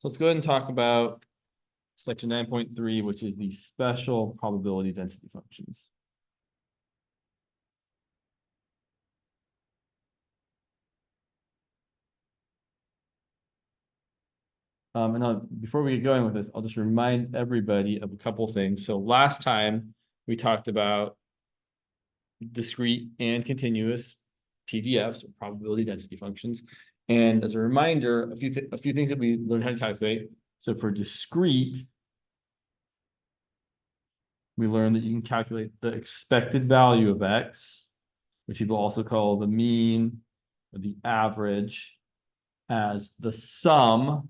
So let's go ahead and talk about section 9.3, which is the special probability density functions. Before we get going with this, I'll just remind everybody of a couple things. So last time we talked about discrete and continuous PDFs, or probability density functions. And as a reminder, a few things that we learned how to calculate. So for discrete, we learned that you can calculate the expected value of X, which people also call the mean or the average, as the sum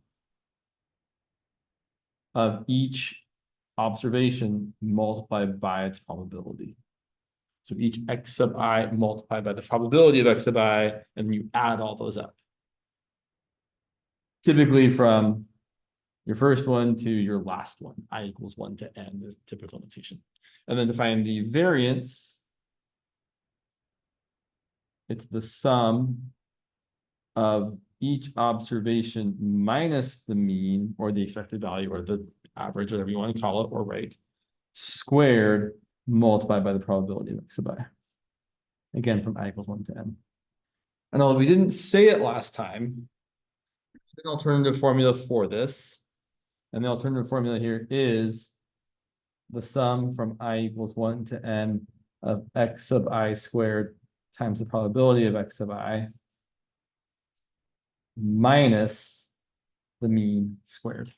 of each observation multiplied by its probability. So each X sub I multiplied by the probability of X sub I, and then you add all those up. Typically from your first one to your last one, I equals 1 to n is typical notation. And then to find the variance, it's the sum of each observation minus the mean or the expected value or the average, whatever you want to call it, or rate, squared multiplied by the probability of X sub I. Again, from I equals 1 to n. And although we didn't say it last time, an alternative formula for this. And the alternative formula here is the sum from I equals 1 to n of X sub I squared times the probability of X sub I minus the mean squared.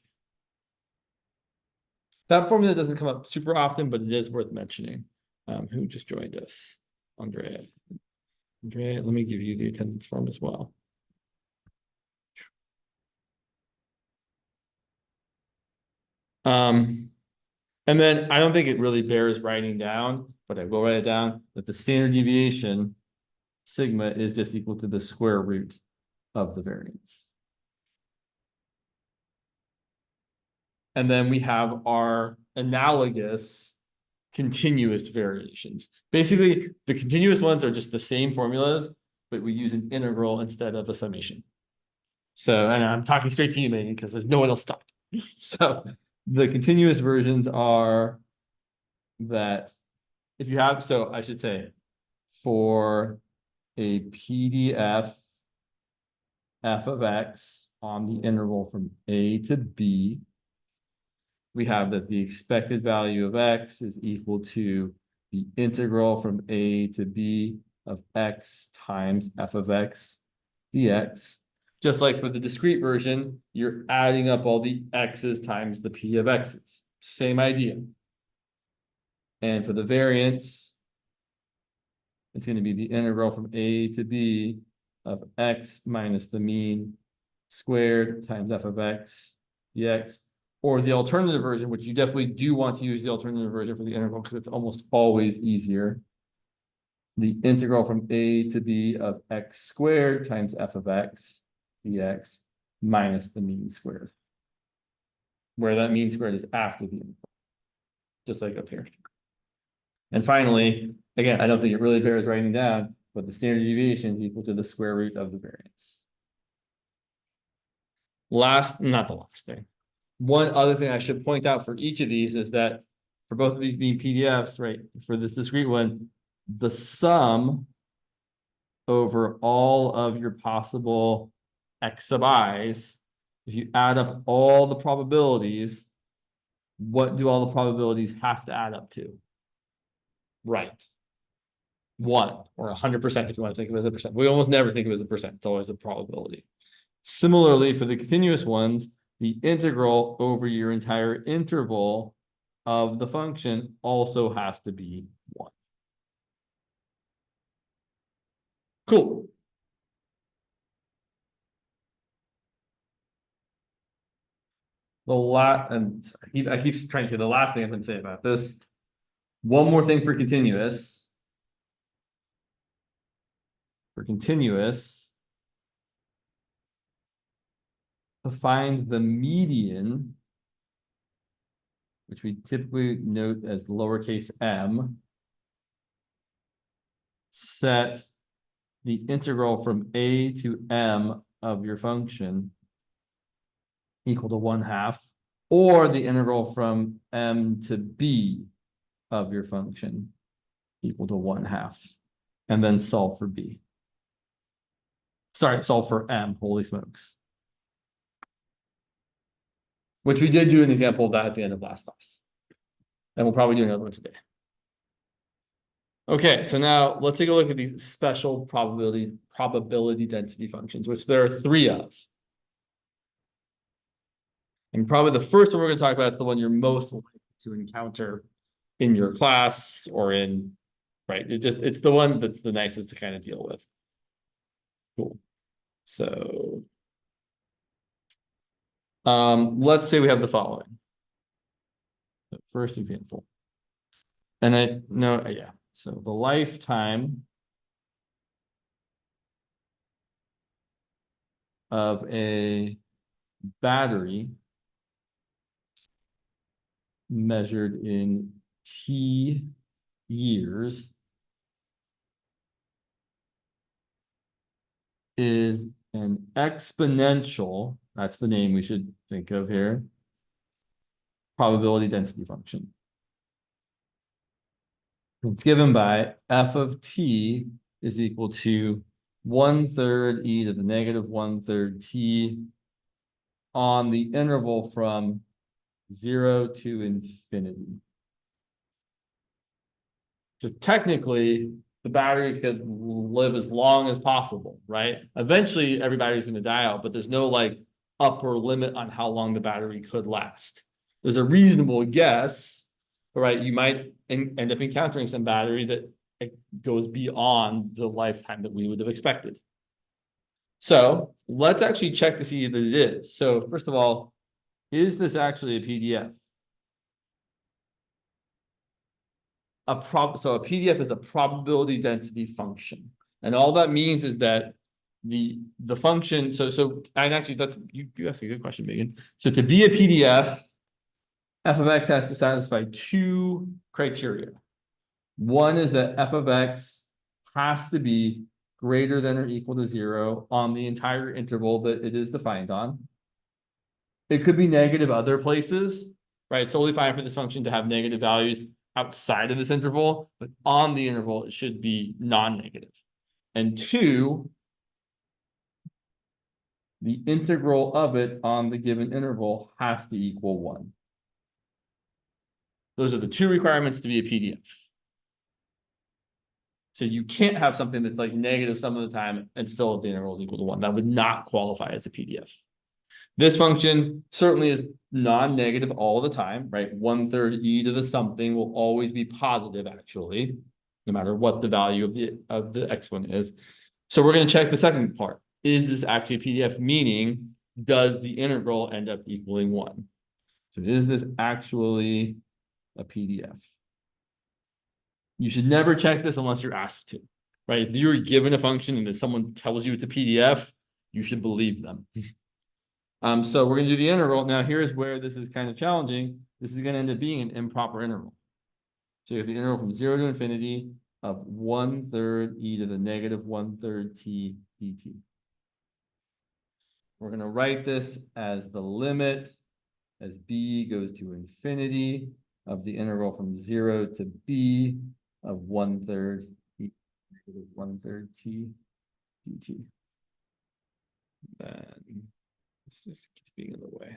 That formula doesn't come up super often, but it is worth mentioning. Who just joined us? Andrea. Andrea, let me give you the attendance form as well. And then I don't think it really bears writing down, but I will write it down, that the standard deviation sigma is just equal to the square root of the variance. And then we have our analogous continuous variations. Basically, the continuous ones are just the same formulas, but we use an integral instead of a summation. So, and I'm talking straight to you, Megan, because there's no one else talking. So the continuous versions are that if you have, so I should say, for a PDF f of x on the interval from a to b, we have that the expected value of x is equal to the integral from a to b of x times f of x dx. Just like for the discrete version, you're adding up all the x's times the p of x's. Same idea. And for the variance, it's going to be the integral from a to b of x minus the mean squared times f of x dx. Or the alternative version, which you definitely do want to use the alternative version for the integral because it's almost always easier. The integral from a to b of x squared times f of x dx minus the mean squared. Where that mean squared is after the integral. Just like up here. And finally, again, I don't think it really bears writing down, but the standard deviation is equal to the square root of the variance. Not the last thing. One other thing I should point out for each of these is that for both of these being PDFs, right, for this discrete one, the sum over all of your possible X sub i's, if you add up all the probabilities, what do all the probabilities have to add up to? Right. 1 or 100% if you want to think of it as a percent. We almost never think of it as a percent. It's always a probability. Similarly, for the continuous ones, the integral over your entire interval of the function also has to be 1. Cool. And I keep trying to say the last thing I'm going to say about this. One more thing for continuous. For continuous, to find the median, which we typically note as lowercase m, set the integral from a to m of your function equal to 1/2, or the integral from m to b of your function equal to 1/2, and then solve for b. Sorry, solve for m, holy smokes. Which we did do an example of that at the end of last class. And we'll probably do another one today. Okay, so now let's take a look at these special probability density functions, which there are 3 of. And probably the first one we're going to talk about is the one you're most likely to encounter in your class or in, right? It's the one that's the nicest to kind of deal with. Cool. So let's say we have the following. The first example. And I know, yeah. So the lifetime of a battery measured in T years is an exponential, that's the name we should think of here, probability density function. It's given by f of t is equal to 1/3 e to the negative 1/3 t on the interval from 0 to infinity. Just technically, the battery could live as long as possible, right? Eventually, every battery is going to die out, but there's no like upper limit on how long the battery could last. There's a reasonable guess, right? You might end up encountering some battery that goes beyond the lifetime that we would have expected. So let's actually check to see that it is. So first of all, is this actually a PDF? So a PDF is a probability density function. And all that means is that the function, and actually that's you asked a good question, Megan. So to be a PDF, f of x has to satisfy 2 criteria. One is that f of x has to be greater than or equal to 0 on the entire interval that it is defined on. It could be negative other places, right? It's totally fine for this function to have negative values outside of this interval, but on the interval, it should be non-negative. And 2, the integral of it on the given interval has to equal 1. Those are the 2 requirements to be a PDF. So you can't have something that's like negative some of the time and still the interval is equal to 1. That would not qualify as a PDF. This function certainly is non-negative all the time, right? 1/3 e to the something will always be positive, actually, no matter what the value of the exponent is. So we're going to check the second part. Is this actually a PDF? Meaning, does the integral end up equaling 1? So is this actually a PDF? You should never check this unless you're asked to, right? If you're given a function and if someone tells you it's a PDF, you should believe them. So we're going to do the integral. Now, here's where this is kind of challenging. This is going to end up being an improper integral. So you have the integral from 0 to infinity of 1/3 e to the negative 1/3 t dt. We're going to write this as the limit as b goes to infinity of the integral from 0 to b of 1/3 e to the negative 1/3 t dt. Then this just keeps being in the way.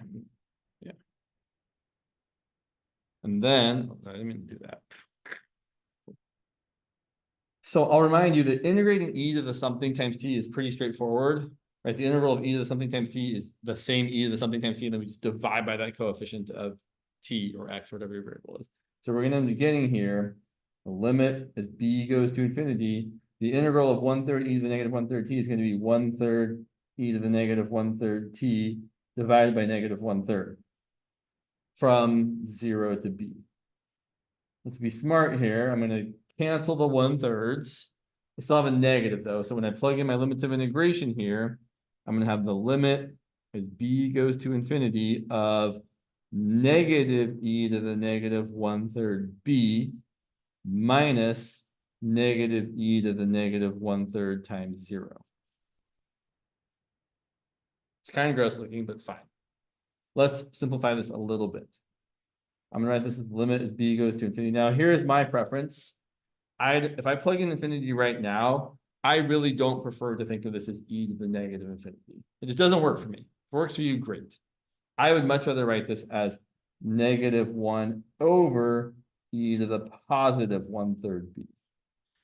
Yeah. And then, I didn't mean to do that. So I'll remind you that integrating e to the something times t is pretty straightforward, right? The integral of e to the something times t is the same e to the something times t, and then we just divide by that coefficient of t or x, or whatever your variable is. So we're going to end up getting here, the limit as b goes to infinity, the integral of 1/3 e to the negative 1/3 t is going to be 1/3 e to the negative 1/3 t divided by negative 1/3 from 0 to b. Let's be smart here. I'm going to cancel the 1/3. I still have a negative though. So when I plug in my limits of integration here, I'm going to have the limit as b goes to infinity of negative e to the negative 1/3 b minus negative e to the negative 1/3 times 0. It's kind of gross looking, but it's fine. let's simplify this a little bit. I'm gonna write this as limit as b goes to infinity. Now, here's my preference. If I plug in infinity right now, I really don't prefer to think of this as e to the negative infinity. It just doesn't work for me. If it works for you, great. I would much rather write this as -1 over e to the positive 1/3 b.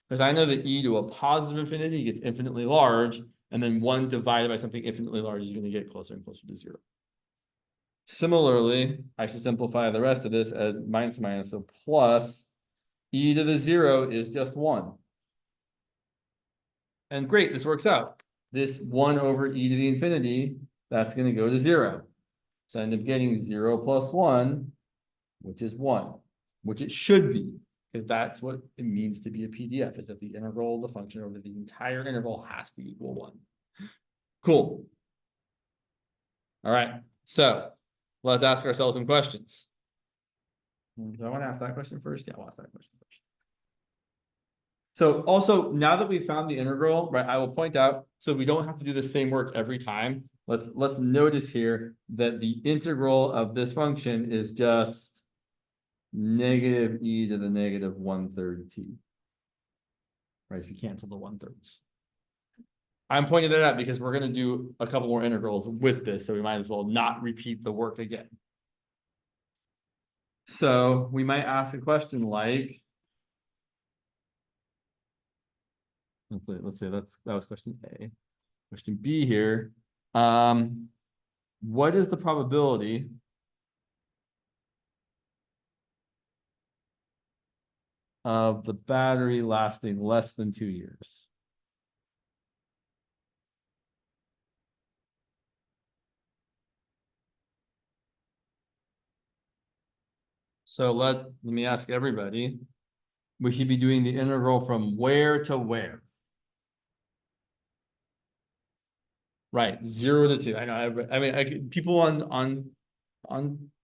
Because I know that e to a positive infinity gets infinitely large, and then 1 divided by something infinitely large is going to get closer and closer to 0. Similarly, I should simplify the rest of this as minus minus, so plus e to the 0 is just 1. And great, this works out. This 1 over e to the infinity, that's going to go to 0. So I end up getting 0 plus 1, which is 1, which it should be, because that's what it means to be a PDF, is that the integral of the function over the entire interval has to equal 1. Cool. All right, so let's ask ourselves some questions. Do I want to ask that question first? Yeah, I'll ask that question first. So also, now that we've found the integral, right, I will point out, so we don't have to do the same work every time. Let's notice here that the integral of this function is just negative e to the negative 1/3 t. Right, if you cancel the 1/3s. I'm pointing that out because we're going to do a couple more integrals with this, so we might as well not repeat the work again. So we might ask a question like, let's say that was question A. Question B here. What is the probability of the battery lasting less than 2 years? So let me ask everybody. We should be doing the integral from where to where? Right, 0 to 2. I know. I mean, people on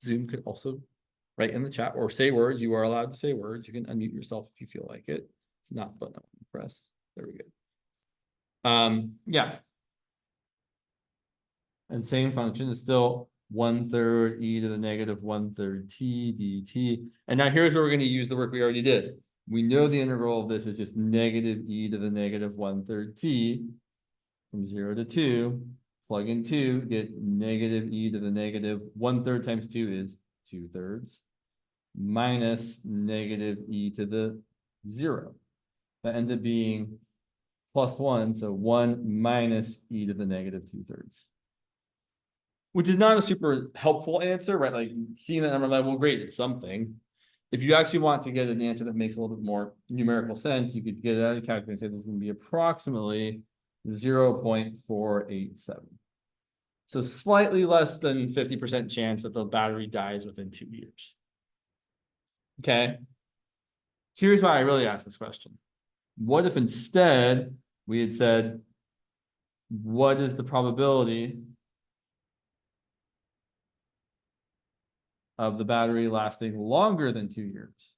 Zoom could also write in the chat or say words. You are allowed to say words. You can unmute yourself if you feel like it. It's not the button I want to press. There we go. Yeah. And same function is still 1/3 e to the negative 1/3 t dt. And now here's where we're going to use the work we already did. We know the integral of this is just negative e to the negative 1/3 t from 0 to 2. Plug in 2, get negative e to the negative 1/3 times 2 is 2/3 minus negative e to the 0. That ends up being plus 1, so 1 minus e to the negative 2/3. Which is not a super helpful answer, right? Like seeing that number, like, well, great, it's something. If you actually want to get an answer that makes a little bit more numerical sense, you could get it out of your calculator and say this is going to be approximately 0.487. So slightly less than 50% chance that the battery dies within 2 years. Okay. Here's why I really asked this question. What if instead we had said, what is the probability of the battery lasting longer than 2 years?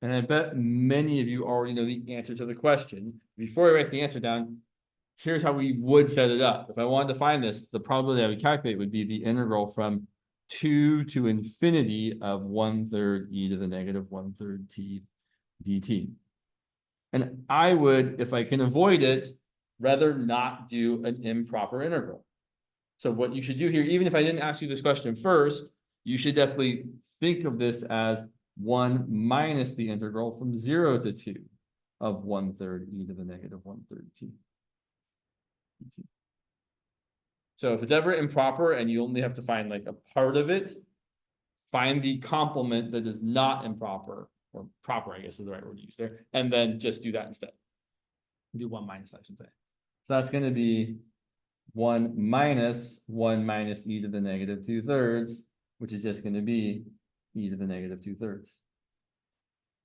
And I bet many of you already know the answer to the question. Before I write the answer down, here's how we would set it up. If I wanted to find this, the probability I would calculate would be the integral from 2 to infinity of 1/3 e to the negative 1/3 t dt. And I would, if I can avoid it, rather not do an improper integral. So what you should do here, even if I didn't ask you this question first, you should definitely think of this as 1 minus the integral from 0 to 2 of 1/3 e to the negative 1/3 t. So if it's ever improper and you only have to find like a part of it, find the complement that is not improper, or proper, I guess is the right word to use there, and then just do that instead. Do 1 minus, I should say. So that's going to be 1 minus e to the negative 2/3, which is just going to be e to the negative 2/3,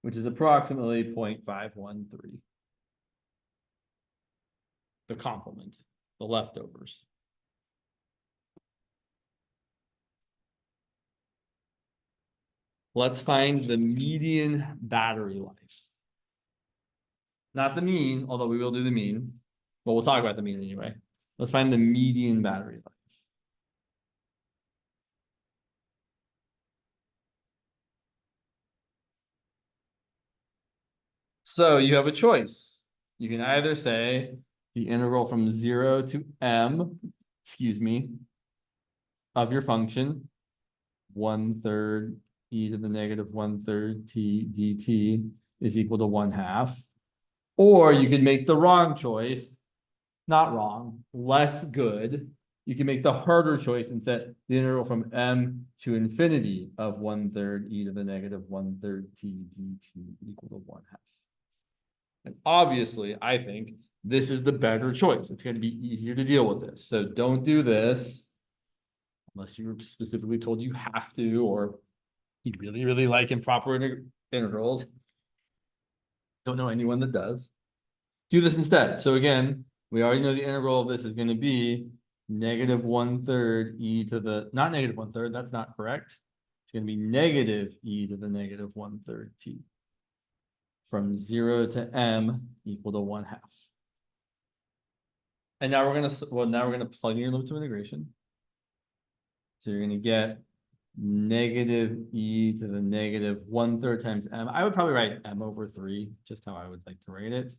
which is approximately 0.513. The complement, the leftovers. Let's find the median battery life. Not the mean, although we will do the mean, but we'll talk about the mean anyway. Let's find the median battery life. So you have a choice. You can either say the integral from 0 to m, excuse me, of your function, 1/3 e to the negative 1/3 t dt is equal to 1/2. Or you could make the wrong choice, not wrong, less good. You can make the harder choice and set the integral from m to infinity of 1/3 e to the negative 1/3 t dt equal to 1/2. And obviously, I think this is the better choice. It's going to be easier to deal with this. So don't do this unless you were specifically told you have to, or you really, really like improper integrals. Don't know anyone that does. Do this instead. So again, we already know the integral of this is going to be negative 1/3 e to the, not negative 1/3, that's not correct. It's going to be negative e to the negative 1/3 t from 0 to m equal to 1/2. And now we're going to plug in your limits of integration. So you're going to get negative e to the negative 1/3 times m. I would probably write m over 3, just how I would like to write it.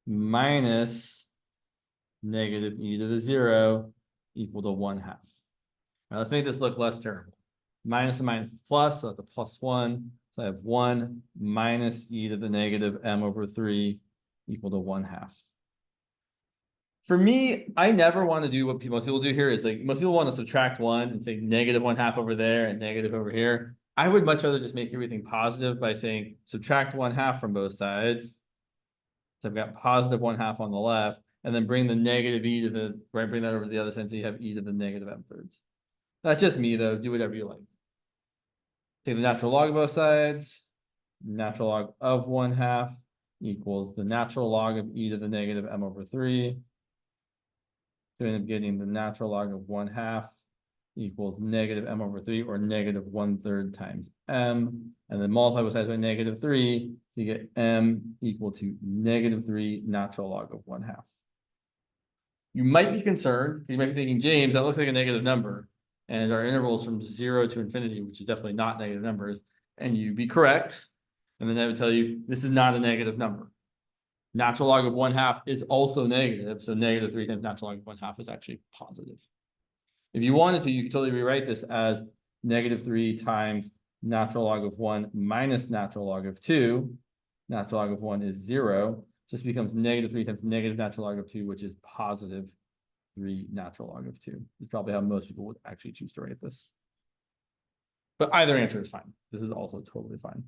Minus negative e to the 0 equal to 1/2. Now let's make this look less terrible. Minus and minus is plus, so that's a +1. So I have 1 minus e to the negative m over 3 equal to 1/2. For me, I never want to do what most people do here is like, most people want to subtract 1 and say negative 1/2 over there and negative over here. I would much rather just make everything positive by saying subtract 1/2 from both sides. So I've got positive 1/2 on the left, and then bring the negative e to the, right, bring that over to the other side, so you have e to the negative m/3. That's just me though, do whatever you like. Take the natural log of both sides, natural log of 1/2 equals the natural log of e to the negative m over 3. So we end up getting the natural log of 1/2 equals negative m over 3, or negative 1/3 times m, and then multiply both sides by negative 3, so you get m equal to negative 3 natural log of 1/2. You might be concerned, you might be thinking, James, that looks like a negative number, and our interval is from 0 to infinity, which is definitely not negative numbers, and you'd be correct, and then I would tell you, this is not a negative number. Natural log of 1/2 is also negative, so negative 3 times natural log of 1/2 is actually positive. If you wanted to, you could totally rewrite this as negative 3 times natural log of 1 minus natural log of 2. Natural log of 1 is 0. This becomes negative 3 times negative natural log of 2, which is positive 3 natural log of 2. It's probably how most people would actually choose to write this. But either answer is fine. This is also totally fine.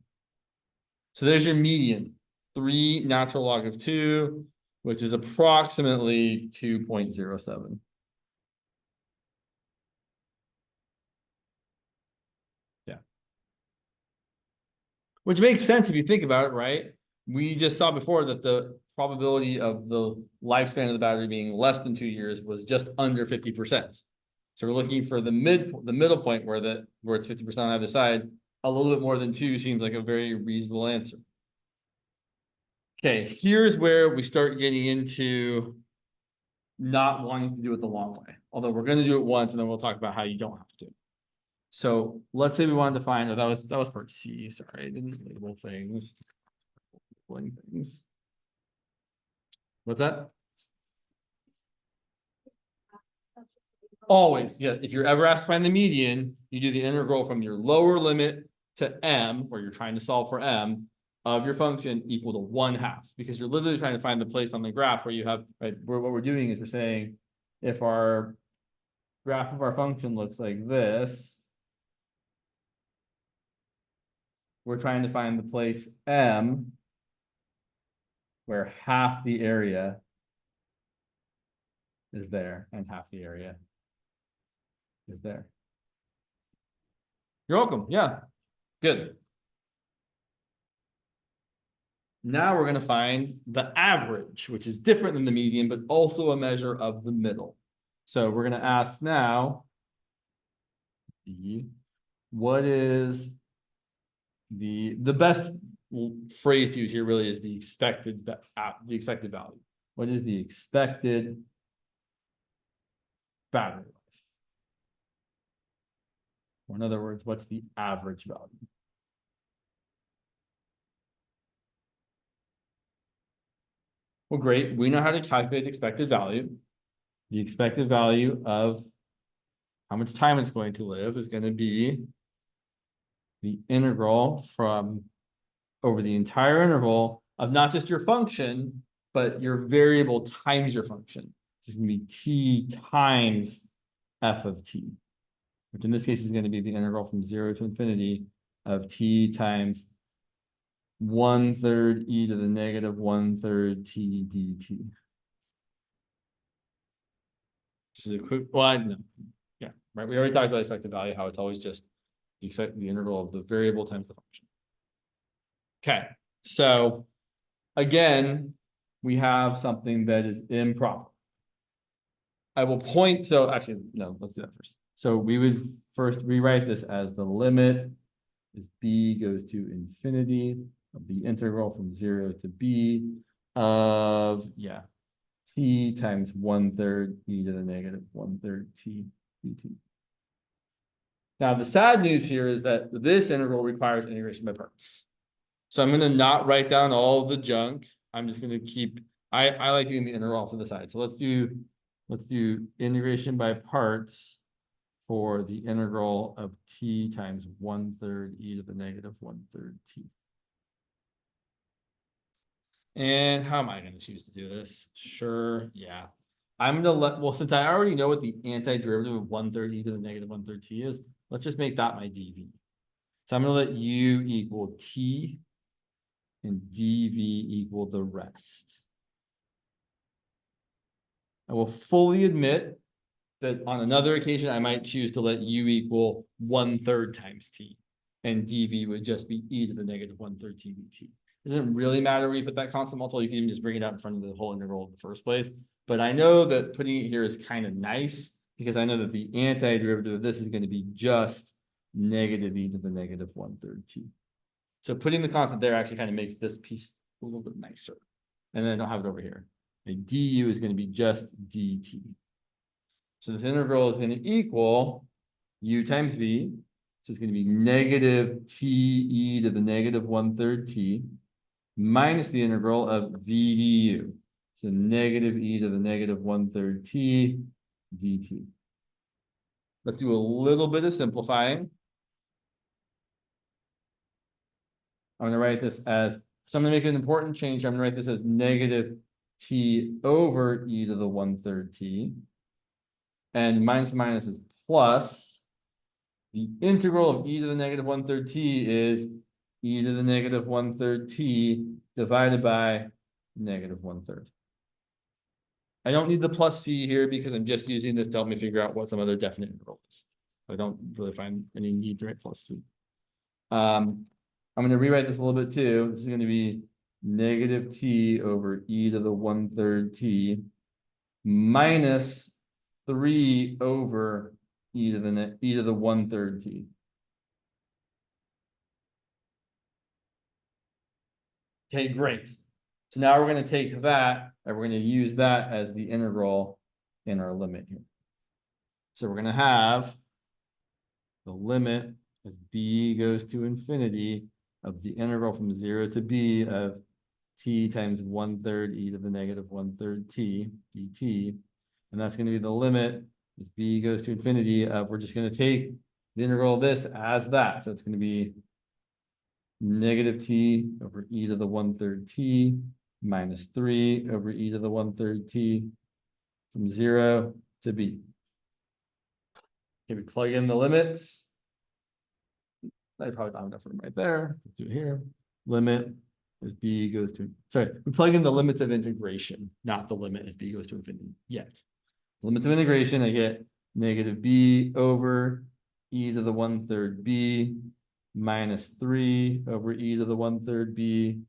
So there's your median. 3 natural log of 2, which is approximately 2.07. Yeah. Which makes sense if you think about it, right? We just saw before that the probability of the lifespan of the battery being less than 2 years was just under 50%. So we're looking for the middle point where it's 50% on either side. A little bit more than 2 seems like a very reasonable answer. Okay, here's where we start getting into not wanting to do it the long way. Although we're going to do it once, and then we'll talk about how you don't have to. So let's say we wanted to find, that was part C. Sorry, I didn't label things. Labeling things. What's that? Always, yeah. If you're ever asked to find the median, you do the integral from your lower limit to m, where you're trying to solve for m, of your function equal to 1/2, because you're literally trying to find the place on the graph where you have, right, where what we're doing is we're saying if our graph of our function looks like this, we're trying to find the place m where half the area is there and half the area is there. You're welcome. Yeah, good. Now we're going to find the average, which is different than the median, but also a measure of the middle. So we're going to ask now, what is the best phrase to use here really is the expected value. What is the expected battery life? Or in other words, what's the average value? Well, great. We know how to calculate expected value. The expected value of how much time it's going to live is going to be the integral from over the entire interval of not just your function, but your variable times your function. It's going to be t times f of t, which in this case is going to be the integral from 0 to infinity of t times 1/3 e to the negative 1/3 t dt. This is a quick, well, no. Yeah, right. We already talked about expected value, how it's always just the integral of the variable times the function. Okay, so again, we have something that is improper. I will point, so actually, no, let's do that first. So we would first rewrite this as the limit is b goes to infinity of the integral from 0 to b of, yeah, t times 1/3 e to the negative 1/3 t dt. Now, the sad news here is that this integral requires integration by parts. So I'm going to not write down all the junk. I'm just going to keep, I like doing the integral off to the side. So let's do integration by parts for the integral of t times 1/3 e to the negative 1/3 t. And how am I going to choose to do this? Sure, yeah. I'm going to well, since I already know what the antiderivative of 1/3 e to the negative 1/3 t is, let's just make that my dv. So I'm going to let u equal t and dv equal the rest. I will fully admit that on another occasion, I might choose to let u equal 1/3 times t, and dv would just be e to the negative 1/3 t dt. It doesn't really matter where you put that constant multiple. You can even just bring it out in front of the whole integral in the first place. But I know that putting it here is kind of nice because I know that the antiderivative of this is going to be just negative e to the negative 1/3 t. So putting the constant there actually kind of makes this piece a little bit nicer. And then I'll have it over here. And du is going to be just dt. So this integral is going to equal u times v. So it's going to be negative t e to the negative 1/3 t minus the integral of v du. So negative e to the negative 1/3 t dt. Let's do a little bit of simplifying. I'm going to write this as, so I'm going to make an important change. I'm going to write this as negative t over e to the 1/3 t. And minus is plus. The integral of e to the negative 1/3 t is e to the negative 1/3 t divided by negative 1/3. I don't need the plus c here because I'm just using this to help me figure out what some other definite integral is. I don't really find any need to write plus c. I'm going to rewrite this a little bit too. This is going to be negative t over e to the 1/3 t minus 3 over e to the 1/3 t. Okay, great. So now we're going to take that and we're going to use that as the integral in our limit here. So we're going to have the limit as b goes to infinity of the integral from 0 to b of t times 1/3 e to the negative 1/3 t dt. And that's going to be the limit as b goes to infinity of, we're just going to take the integral of this as that. So it's going to be negative t over e to the 1/3 t minus 3 over e to the 1/3 t from 0 to b. Okay, we plug in the limits. I probably don't have enough room right there. Let's do it here. Limit as b goes to, sorry, we plug in the limits of integration, not the limit as b goes to infinity yet. Limits of integration, I get negative b over e to the 1/3 b minus 3 over e to the 1/3 b.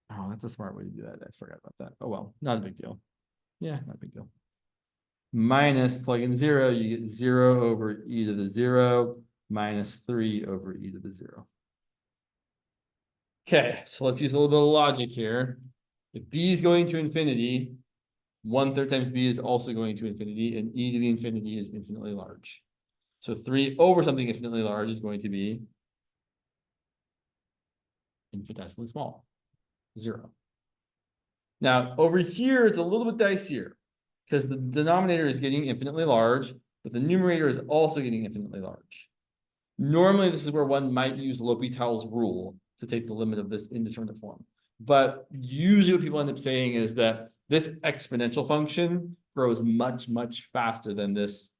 Oh, that's a smart way to do that. I forgot about that. Oh, well, not a big deal. Yeah, not a big deal. Minus, plug in 0, you get 0 over e to the 0 minus 3 over e to the 0. Okay, so let's use a little bit of logic here. If b is going to infinity, 1/3 times b is also going to infinity, and e to the infinity is infinitely large. So 3 over something infinitely large is going to be infinitesimally small, 0. Now, over here, it's a little bit dicier because the denominator is getting infinitely large, but the numerator is also getting infinitely large. Normally, this is where one might use L'Hopital's rule to take the limit of this indeterminate form. But usually what people end up saying is that this exponential function grows much, much faster than this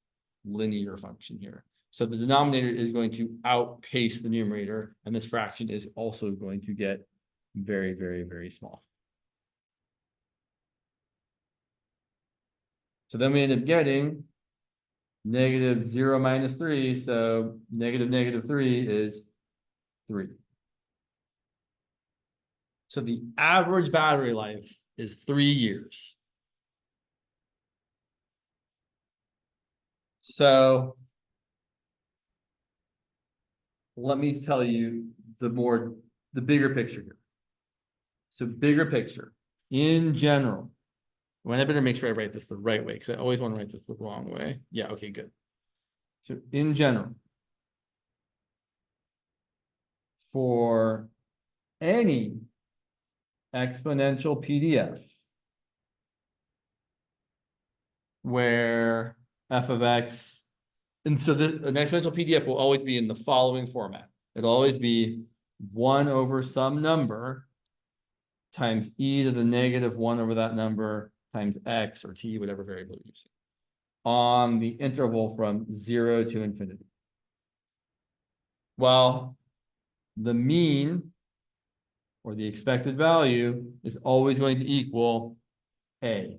linear function here. So the denominator is going to outpace the numerator, and this fraction is also going to get very, very, very small. So then we end up getting negative 0 minus 3. So negative negative 3 is 3. So the average battery life is 3 years. So let me tell you the bigger picture here. So bigger picture, in general, well, I better make sure I write this the right way because I always want to write this the wrong way. Yeah, okay, good. So in general, for any exponential PDF where f of x, and so an exponential PDF will always be in the following format. It'll always be 1 over some number times e to the negative 1 over that number times x or t, whatever variable you're using, on the interval from 0 to infinity. Well, the mean or the expected value is always going to equal a.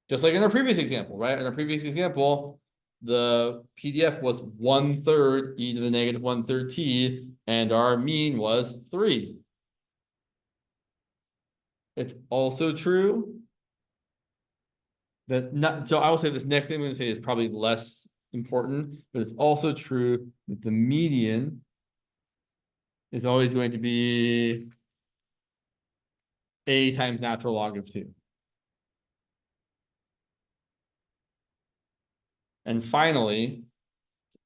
Just like in our previous example, right? In our previous example, the PDF was 1/3 e to the negative 1/3 t, and our mean was 3. It's also true that so I will say this next thing I'm going to say is probably less important, but it's also true that the median is always going to be a times natural log of 2. And finally,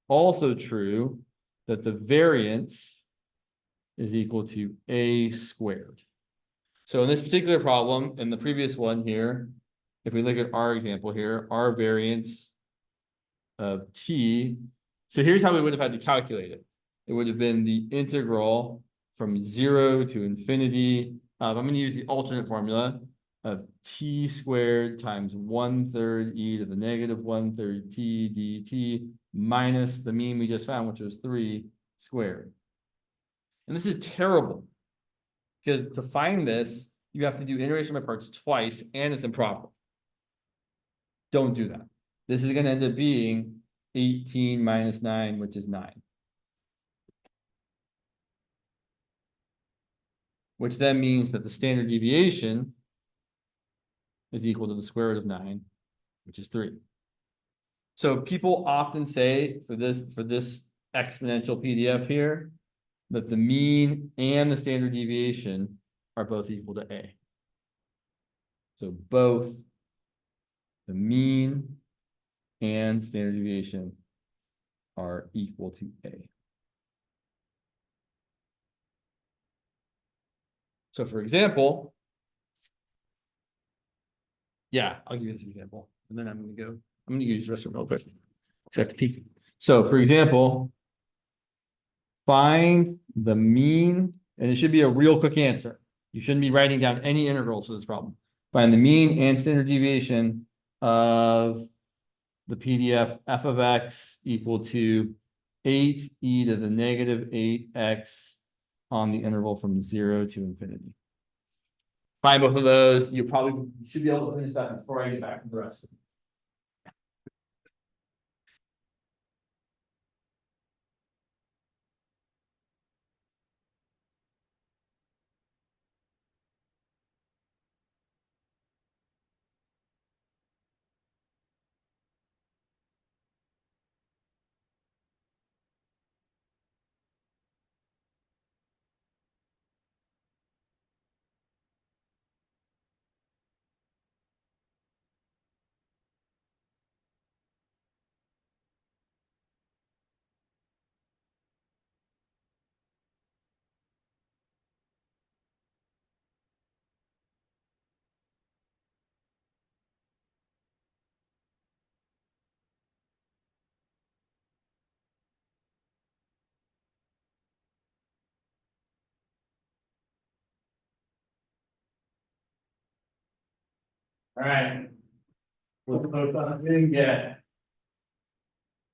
also true that the variance is equal to a squared. So in this particular problem, in the previous one here, if we look at our example here, our variance of t, so here's how we would have had to calculate it. It would have been the integral from 0 to infinity. I'm going to use the alternate formula of t squared times 1/3 e to the negative 1/3 t dt minus the mean we just found, which was 3 squared. And this is terrible because to find this, you have to do integration by parts twice, and it's improper. Don't do that. This is going to end up being 18 minus 9, which is 9. Which then means that the standard deviation is equal to the square root of 9, which is 3. So people often say for this exponential PDF here, that the mean and the standard deviation are both equal to A. So both the mean and standard deviation are equal to A. So for example, yeah, I'll give you this example, and then I'm going to use the rest of it real quick. Except peek. So for example, find the mean, and it should be a real quick answer. You shouldn't be writing down any integrals for this problem. Find the mean and standard deviation of the PDF f of x equal to 8 e to the negative 8x on the interval from 0 to infinity. Find both of those. You probably should be able to finish that before I get back to the rest of it. All right. What's the folks on Zoom get?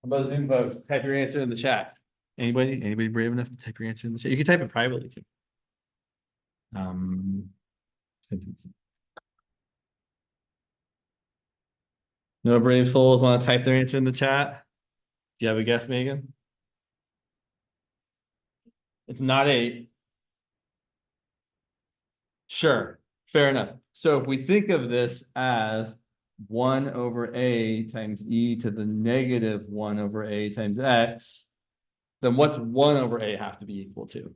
How about Zoom folks? Type your answer in the chat. Anybody brave enough to type your answer in the chat? You can type it privately too. No brave souls want to type their answer in the chat? Do you have a guess, Megan? It's not 8. Sure, fair enough. So if we think of this as 1 over a times e to the negative 1 over a times x, then what's 1 over a have to be equal to?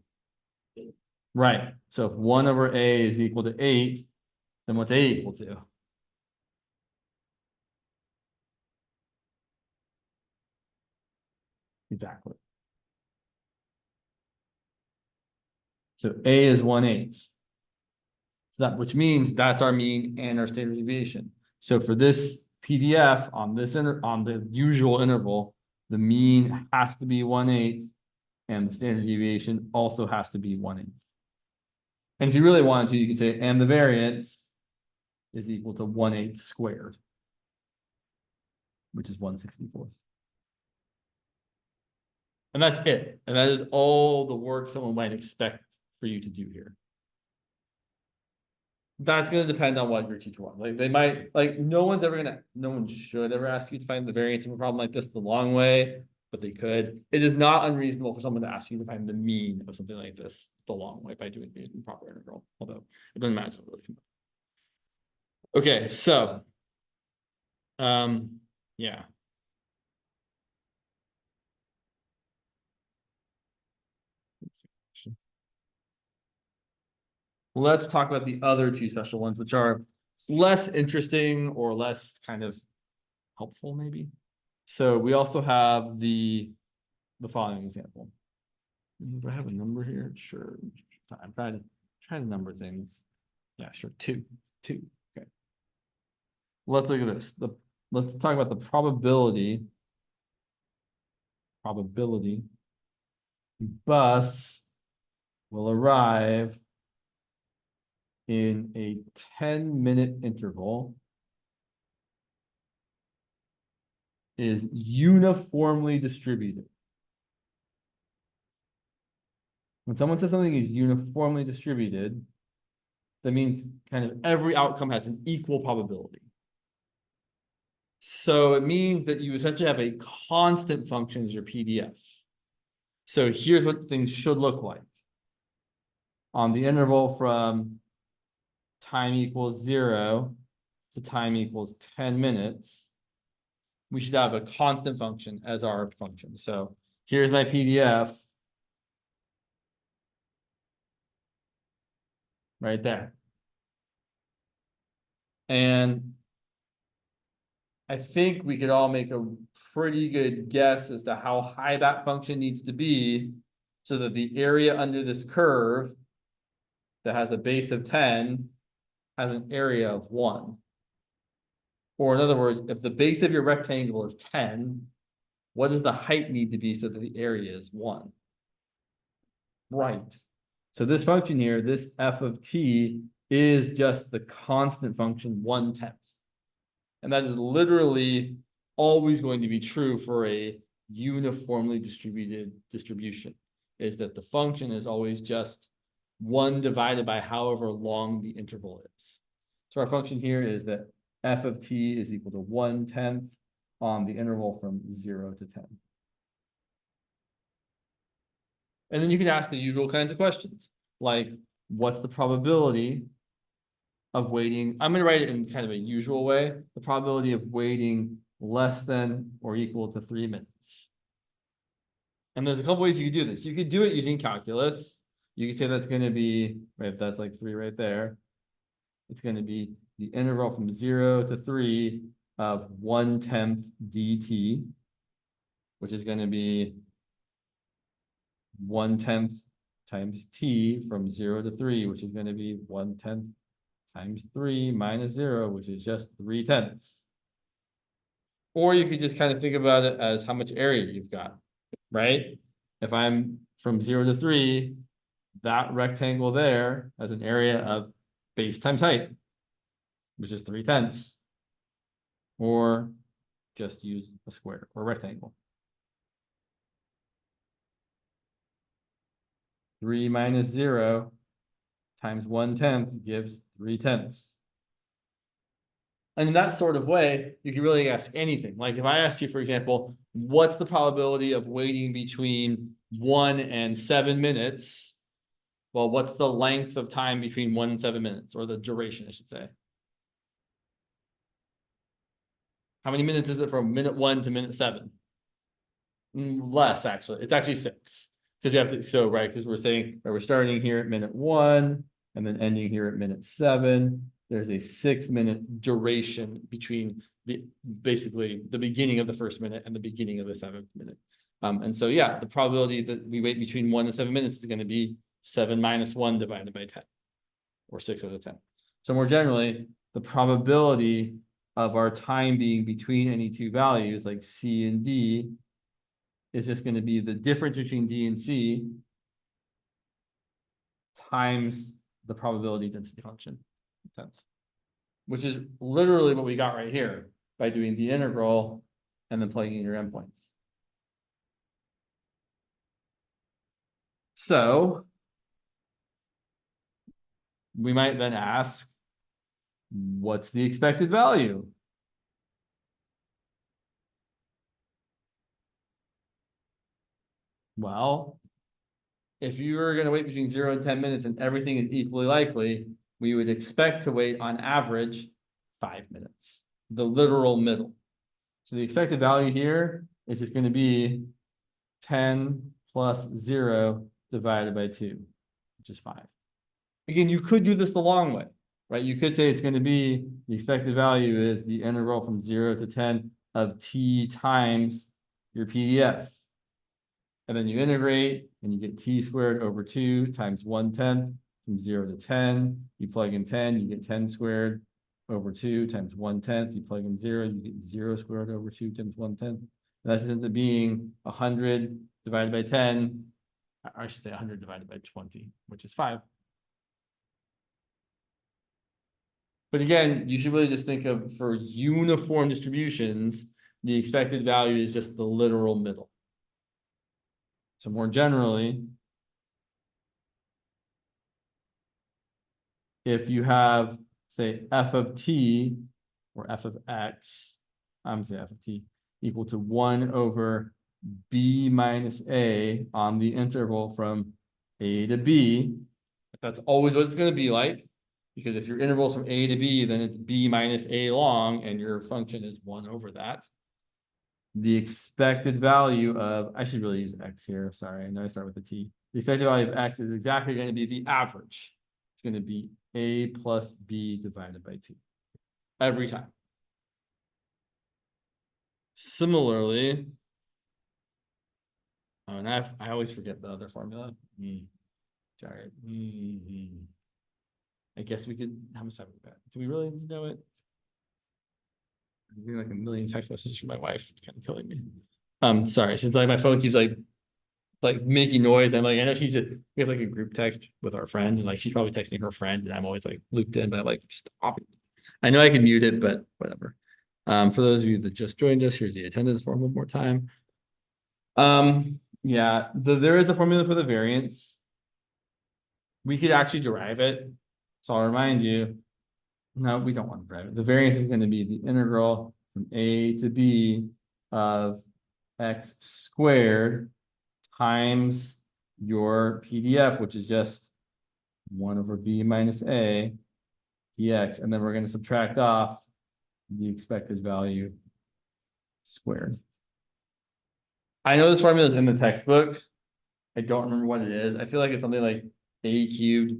Right. So if 1 over a is equal to 8, then what's a equal to? Exactly. So a is 1/8. So that, which means that's our mean and our standard deviation. So for this PDF on this on the usual interval, the mean has to be 1/8, and the standard deviation also has to be 1/8. And if you really wanted to, you could say, and the variance is equal to 1/8 squared, which is 1/64. And that's it. And that is all the work someone might expect for you to do here. That's going to depend on what your teacher wants. Like they might, like no one should ever ask you to find the variance of a problem like this the long way, but they could. It is not unreasonable for someone to ask you to find the mean of something like this the long way by doing the improper integral, although it doesn't matter really. Okay, so yeah. Let's talk about the other two special ones, which are less interesting or less kind of helpful, maybe. So we also have the following example. Do I have a number here? Sure. I'm trying to number things. Yeah, sure. Two. Okay. Let's look at this. Let's talk about the probability bus will arrive in a 10-minute interval is uniformly distributed. When someone says something is uniformly distributed, that means kind of every outcome has an equal probability. So it means that you essentially have a constant function as your PDF. So here's what things should look like. On the interval from time equals 0 to time equals 10 minutes, we should have a constant function as our function. So here's my PDF right there. And I think we could all make a pretty good guess as to how high that function needs to be so that the area under this curve that has a base of 10 has an area of 1. Or in other words, if the base of your rectangle is 10, what does the height need to be so that the area is 1? Right. So this function here, this f of t, is just the constant function 1/10. And that is literally always going to be true for a uniformly distributed distribution, is that the function is always just 1 divided by however long the interval is. So our function here is that f of t is equal to 1/10 on the interval from 0 to 10. And then you can ask the usual kinds of questions, like what's the probability of waiting? I'm going to write it in kind of a usual way. The probability of waiting less than or equal to 3 minutes. And there's a couple ways you could do this. You could do it using calculus. You could say that's going to be, right, that's like 3 right there. It's going to be the interval from 0 to 3 of 1/10 dt, which is going to be 1/10 times t from 0 to 3, which is going to be 1/10 times 3 minus 0, which is just 3/10. Or you could just kind of think about it as how much area you've got, right? If I'm from 0 to 3, that rectangle there has an area of base times height. which is 3/10. Or just use a square or rectangle. 3 minus 0 times 1/10 gives 3/10. And in that sort of way, you can really ask anything. Like if I asked you, for example, what's the probability of waiting between 1 and 7 minutes? Well, what's the length of time between 1 and 7 minutes, or the duration, I should say? How many minutes is it from minute 1 to minute 7? Less, actually. It's actually 6. Because we have to, so right, because we're saying that we're starting here at minute 1 and then ending here at minute 7. There's a 6-minute duration between basically the beginning of the first minute and the beginning of the 7th minute. And so yeah, the probability that we wait between 1 and 7 minutes is going to be 7 minus 1 divided by 10, or 6 out of 10. So more generally, the probability of our time being between any two values, like C and D, is just going to be the difference between D and C times the probability density function, which is literally what we got right here by doing the integral and then plugging in your endpoints. So we might then ask, what's the expected value? Well, if you were going to wait between 0 and 10 minutes and everything is equally likely, we would expect to wait on average 5 minutes, the literal middle. So the expected value here is just going to be 10 plus 0 divided by 2, which is 5. Again, you could do this the long way, right? You could say it's going to be, the expected value is the integral from 0 to 10 of t times your PDF. And then you integrate and you get t squared over 2 times 1/10 from 0 to 10. You plug in 10, you get 10 squared over 2 times 1/10. You plug in 0, you get 0 squared over 2 times 1/10. That ends up being 100 divided by 10. I should say 100 divided by 20, which is 5. But again, you should really just think of, for uniform distributions, the expected value is just the literal middle. So more generally, if you have, say, f of t or f of x, I'm saying f of t equal to 1 over b minus a on the interval from a to b, that's always what it's going to be like. Because if your interval's from a to b, then it's b minus a long, and your function is 1 over that. The expected value of, I should really use x here. Sorry, I know I start with a t. The expected value of x is exactly going to be the average. It's going to be a plus b divided by 2 every time. Similarly, oh, and I always forget the other formula. Sorry. I guess we could, how much time we got? Do we really know it? I'm getting like a million text messages from my wife. It's kind of killing me. Sorry, since like my phone keeps like making noise. I'm like, I know we have like a group text with our friend, and like she's probably texting her friend, and I'm always like looped in, but I'm like, stop it. I know I can mute it, but whatever. For those of you that just joined us, here's the attendance form one more time. Yeah, there is a formula for the variance. We could actually derive it. So I'll remind you, no, we don't want to derive it. The variance is going to be the integral from a to b of x squared times your PDF, which is just 1 over b minus a dx. And then we're going to subtract off the expected value squared. I know this formula is in the textbook. I don't remember what it is. I feel like it's something like a cubed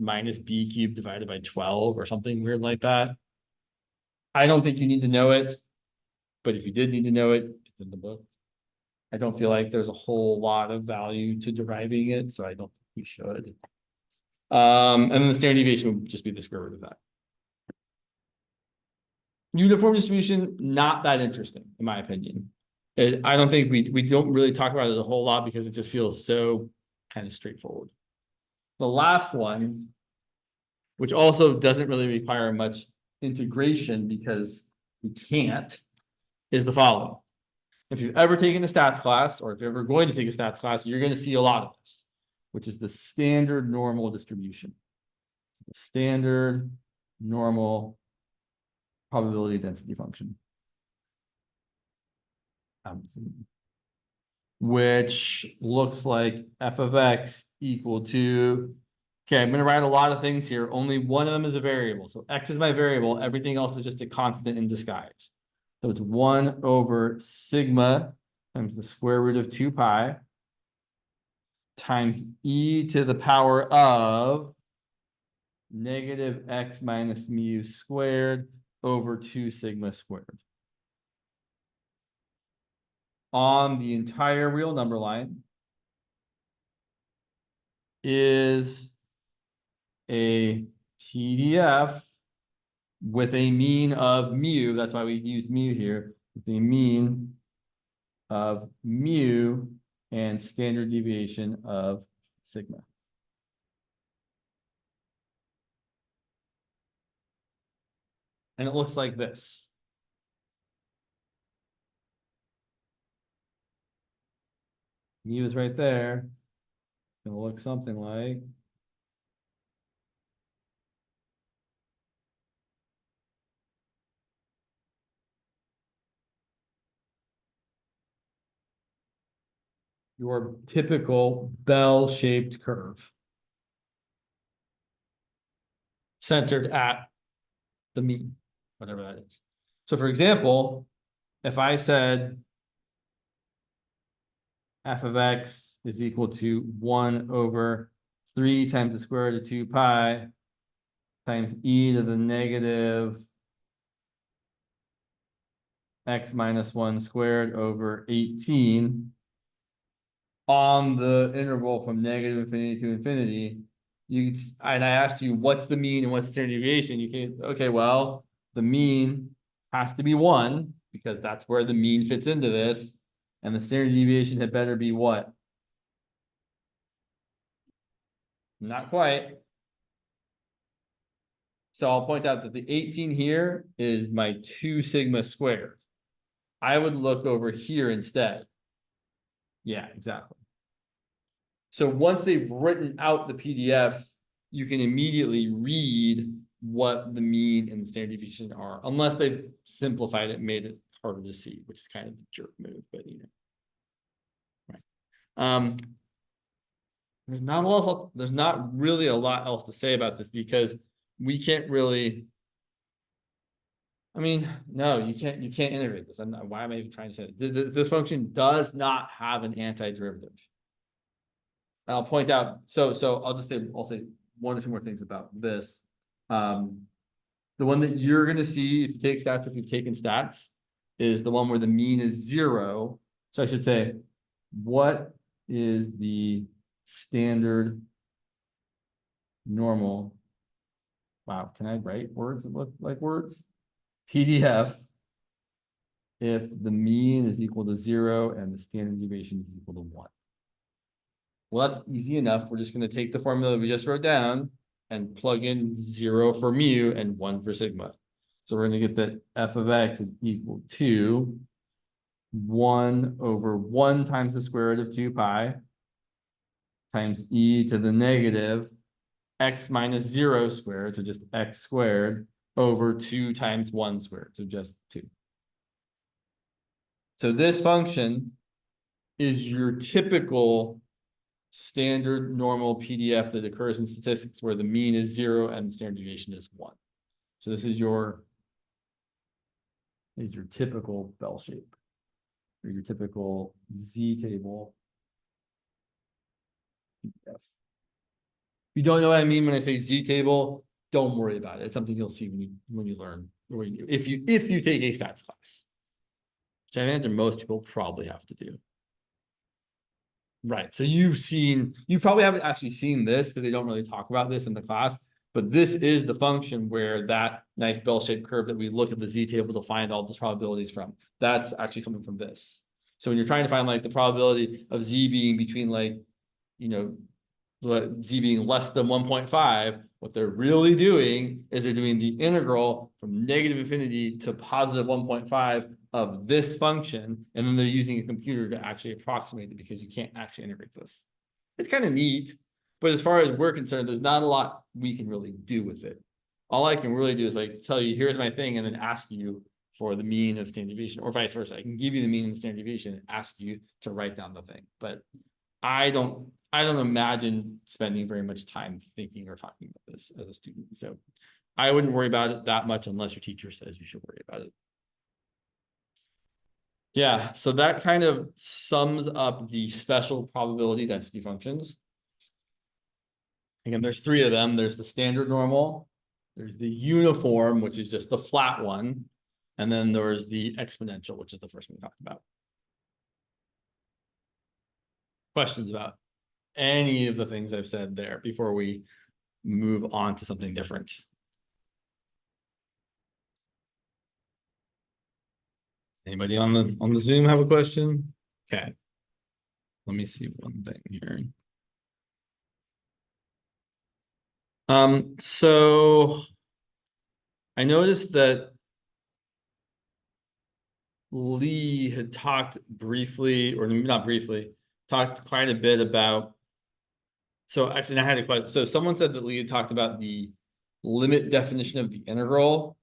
minus b cubed divided by 12 or something weird like that. I don't think you need to know it, but if you did need to know it, it's in the book. I don't feel like there's a whole lot of value to deriving it, so I don't think we should. And then the standard deviation would just be the square root of that. Uniform distribution, not that interesting, in my opinion. I don't think we don't really talk about it a whole lot because it just feels so kind of straightforward. The last one, which also doesn't really require much integration, because we can't, is the following. If you've ever taken a stats class, or if you're ever going to take a stats class, you're going to see a lot of this, which is the standard normal distribution. The standard normal probability density function. Which looks like f of x equal to, okay, I'm going to write a lot of things here. Only one of them is a variable. So x is my variable. Everything else is just a constant in disguise. So it's 1 over sigma times the square root of 2 pi times e to the power of negative x minus mu squared over 2 sigma squared. On the entire real number line is a PDF with a mean of mu. That's why we use mu here. With a mean of mu and standard deviation of sigma. And it looks like this. Mu is right there. It's going to look something like your typical bell-shaped curve centered at the mean, whatever that is. So for example, if I said f of x is equal to 1 over 3 times the square root of 2 pi times e to the negative x minus 1 squared over 18 on the interval from negative infinity to infinity, and I asked you what's the mean and what's standard deviation, you can, okay, well, the mean has to be 1 because that's where the mean fits into this, and the standard deviation had better be what? Not quite. So I'll point out that the 18 here is my 2 sigma squared. I would look over here instead. Yeah, exactly. So once they've written out the PDF, you can immediately read what the mean and the standard deviation are, unless they've simplified it, made it harder to see, which is kind of a jerk move, but you know. Right. There's not really a lot else to say about this because we can't really. I mean, no, you can't integrate this. Why am I even trying to say it? This function does not have an antiderivative. And I'll point out, so I'll say 1 or 2 more things about this. The one that you're gonna see if you take stats, if you've taken stats, is the one where the mean is 0. So I should say, what is the standard normal? Wow, can I write words that look like words? PDF if the mean is equal to 0 and the standard deviation is equal to 1. Well, that's easy enough. We're just going to take the formula we just wrote down and plug in 0 for mu and 1 for sigma. So we're going to get that f of x is equal to 1 over 1 times the square root of 2 pi times e to the negative x minus 0 squared, so just x squared, over 2 times 1 squared, so just 2. So this function is your typical standard normal PDF that occurs in statistics where the mean is 0 and the standard deviation is 1. So this is your typical bell shape, or your typical z-table PDF. If you don't know what I mean when I say z-table, don't worry about it. It's something you'll see when you learn, or if you take a stats class, which I imagine most people probably have to do. Right. So you probably haven't actually seen this because they don't really talk about this in the class, but this is the function where that nice bell-shaped curve that we look at the z-table to find all those probabilities from. That's actually coming from this. So when you're trying to find like the probability of z being between like, you know, z being less than 1.5, what they're really doing is they're doing the integral from negative infinity to positive 1.5 of this function, and then they're using a computer to actually approximate it because you can't actually integrate this. It's kind of neat, but as far as we're concerned, there's not a lot we can really do with it. All I can really do is like tell you, here's my thing, and then ask you for the mean of standard deviation, or vice versa. I can give you the mean of the standard deviation and ask you to write down the thing. But I don't imagine spending very much time thinking or talking about this as a student. So I wouldn't worry about it that much unless your teacher says you should worry about it. Yeah, so that kind of sums up the special probability density functions. Again, there's three of them. There's the standard normal, there's the uniform, which is just the flat one, and then there's the exponential, which is the first one we talked about. Questions about any of the things I've said there before we move on to something different? Anybody on the Zoom have a question? Okay. Let me see one thing here. So I noticed that Lee had talked briefly, or not briefly, talked quite a bit about. So actually, I had a question. So someone said that Lee had talked about the limit definition of the integral.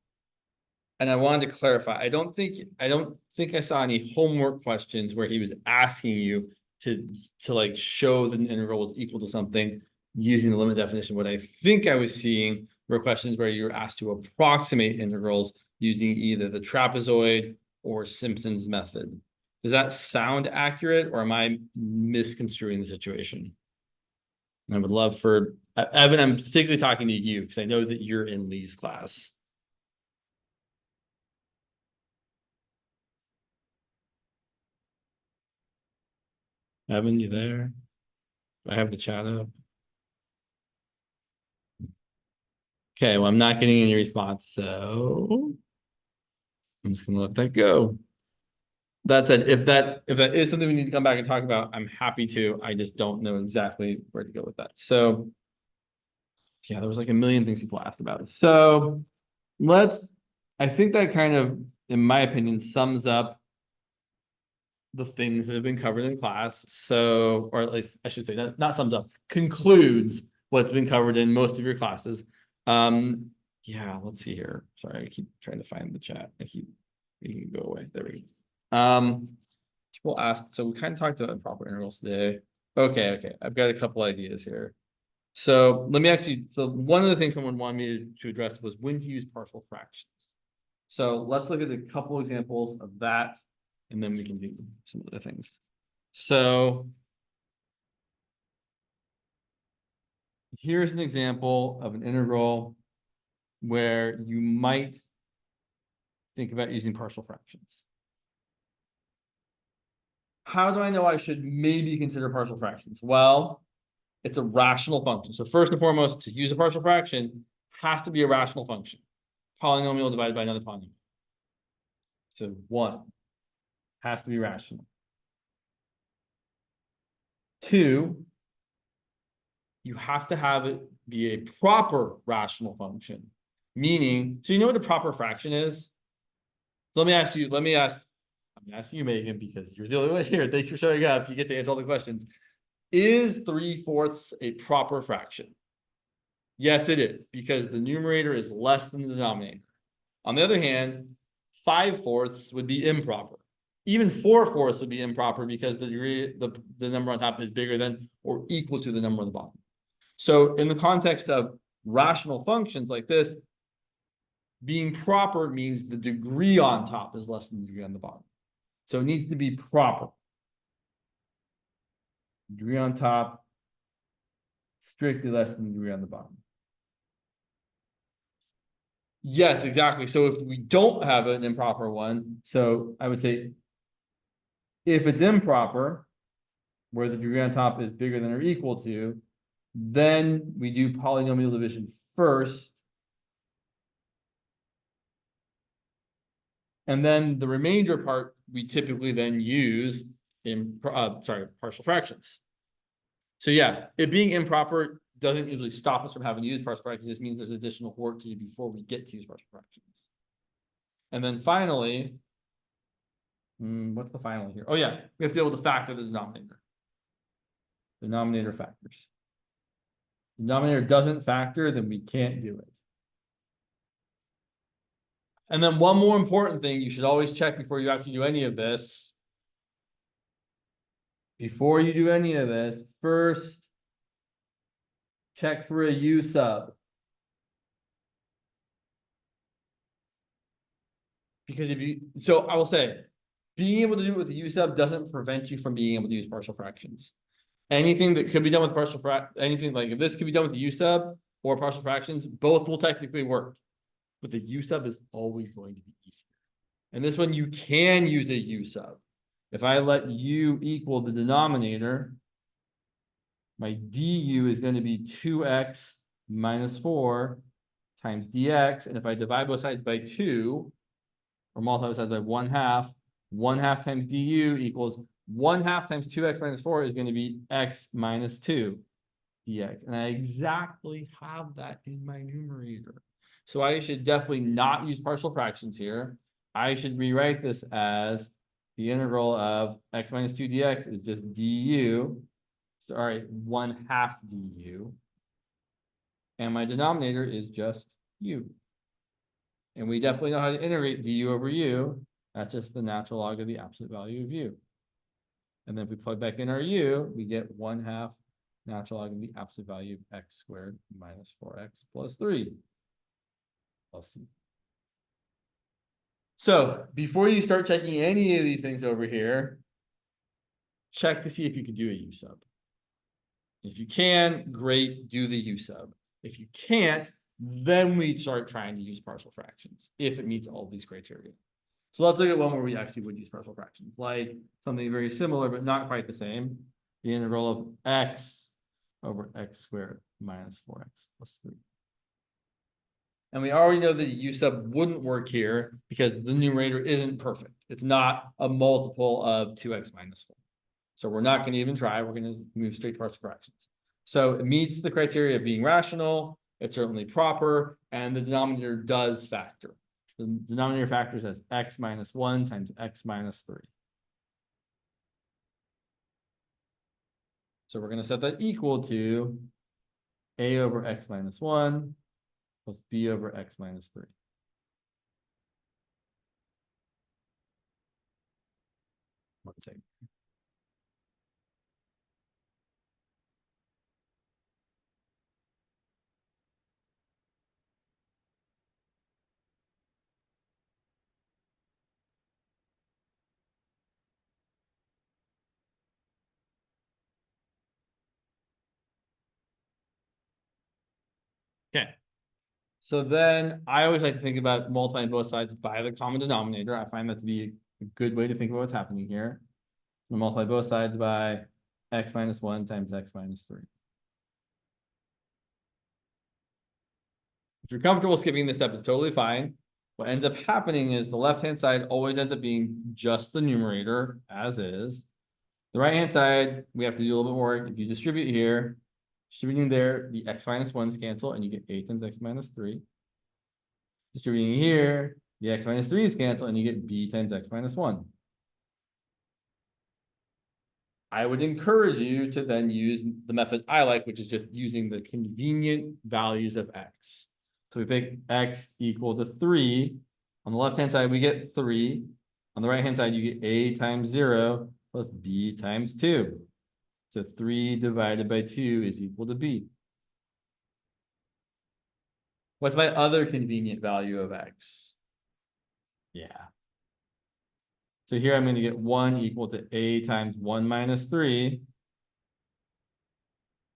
And I wanted to clarify, I don't think I saw any homework questions where he was asking you to like show that an integral was equal to something using the limit definition. What I think I was seeing were questions where you were asked to approximate integrals using either the trapezoid or Simpson's method. Does that sound accurate, or am I misconstruing the situation? And I would love for Evan, I'm particularly talking to you because I know that you're in Lee's class. Evan, you there? I have the chat up. Okay, well, I'm not getting any response, so I'm just gonna let that go. That said, if that is something we need to come back and talk about, I'm happy to. I just don't know exactly where to go with that. So yeah, there was like a million things people asked about. So I think that kind of, in my opinion, sums up the things that have been covered in class. So, or at least I should say that not sums up, concludes what's been covered in most of your classes. Yeah, let's see here. Sorry, I keep trying to find the chat. You can go away. There we go. People asked, so we kind of talked about improper integrals today. Okay. I've got a couple ideas here. So one of the things someone wanted me to address was when to use partial fractions. So let's look at a couple examples of that, and then we can do some other things. So here's an example of an integral where you might think about using partial fractions. How do I know I should maybe consider partial fractions? Well, it's a rational function. So first and foremost, to use a partial fraction has to be a rational function. Polynomial divided by another polynomial. So 1 has to be rational. 2, you have to have it be a proper rational function. Meaning, so you know what a proper fraction is? So let me ask I'm asking you, Megan, because you're the only one here. Thanks for showing up. You get to answer all the questions. Is 3/4 a proper fraction? Yes, it is, because the numerator is less than the denominator. On the other hand, 5/4 would be improper. Even 4/4 would be improper because the number on top is bigger than or equal to the number on the bottom. So in the context of rational functions like this, being proper means the degree on top is less than the degree on the bottom. So it needs to be proper. Degree on top, strictly less than the degree on the bottom. Yes, exactly. So if we don't have an improper one, so I would say if it's improper, where the degree on top is bigger than or equal to, then we do polynomial division first. And then the remainder part, we typically then use in, partial fractions. So yeah, it being improper doesn't usually stop us from having to use partial fractions. It just means there's additional work to do before we get to use partial fractions. And then finally, what's the final here? Oh yeah, we have to be able to factor the denominator. Denominator factors. Denominator doesn't factor, then we can't do it. And then one more important thing you should always check before you actually do any of this. Before you do any of this, first check for a U sub. Because so I will say, being able to do it with a U sub doesn't prevent you from being able to use partial fractions. Anything that could be done with anything like if this could be done with the U sub or partial fractions, both will technically work. But the U sub is always going to be easier. And this one, you can use a U sub. If I let U equal the denominator, my du is going to be 2x minus 4 times dx. And if I divide both sides by 2, or multiply both sides by 1/2 times du equals 1/2 times 2x minus 4 is going to be x minus 2 dx. And I exactly have that in my numerator. So I should definitely not use partial fractions here. I should rewrite this as the integral of x minus 2 dx is just du. Sorry, 1/2 du. And my denominator is just u. And we definitely know how to integrate du over u. That's just the natural log of the absolute value of u. And then if we plug back in our u, we get 1/2 natural log of the absolute value of x squared minus 4x plus 3 plus c. So before you start checking any of these things over here, check to see if you can do a u sub. If you can, great, do the u sub. If you can't, then we start trying to use partial fractions if it meets all of these criteria. So let's look at one where we actually would use partial fractions, like something very similar, but not quite the same. The integral of x over x squared minus 4x plus 3. And we already know that u sub wouldn't work here because the numerator isn't perfect. It's not a multiple of 2x minus 4. So we're not going to even try. We're going to move straight to partial fractions. So it meets the criteria of being rational. It's certainly proper. And the denominator does factor. The denominator factors as x minus 1 times x minus 3. So we're going to set that equal to a over x minus 1 plus b over x minus 3. One second. Okay. So then I always like to think about multiplying both sides by the common denominator. I find that to be a good way to think about what's happening here. We'll multiply both sides by x minus 1 times x minus 3. If you're comfortable skipping this step, it's totally fine. What ends up happening is the left-hand side always ends up being just the numerator, as is. The right-hand side, we have to do a little bit more. If you distribute here, distributing there, the x minus 1s cancel, and you get a times x minus 3. Distributing here, the x minus 3's cancel, and you get b times x minus 1. I would encourage you to then use the method I like, which is just using the convenient values of x. So we pick x equal to 3. On the left-hand side, we get 3. On the right-hand side, you get a times 0 plus b times 2. So 3 divided by 2 is equal to b. What's my other convenient value of x? Yeah. So here I'm going to get 1 equal to a times 1 minus 3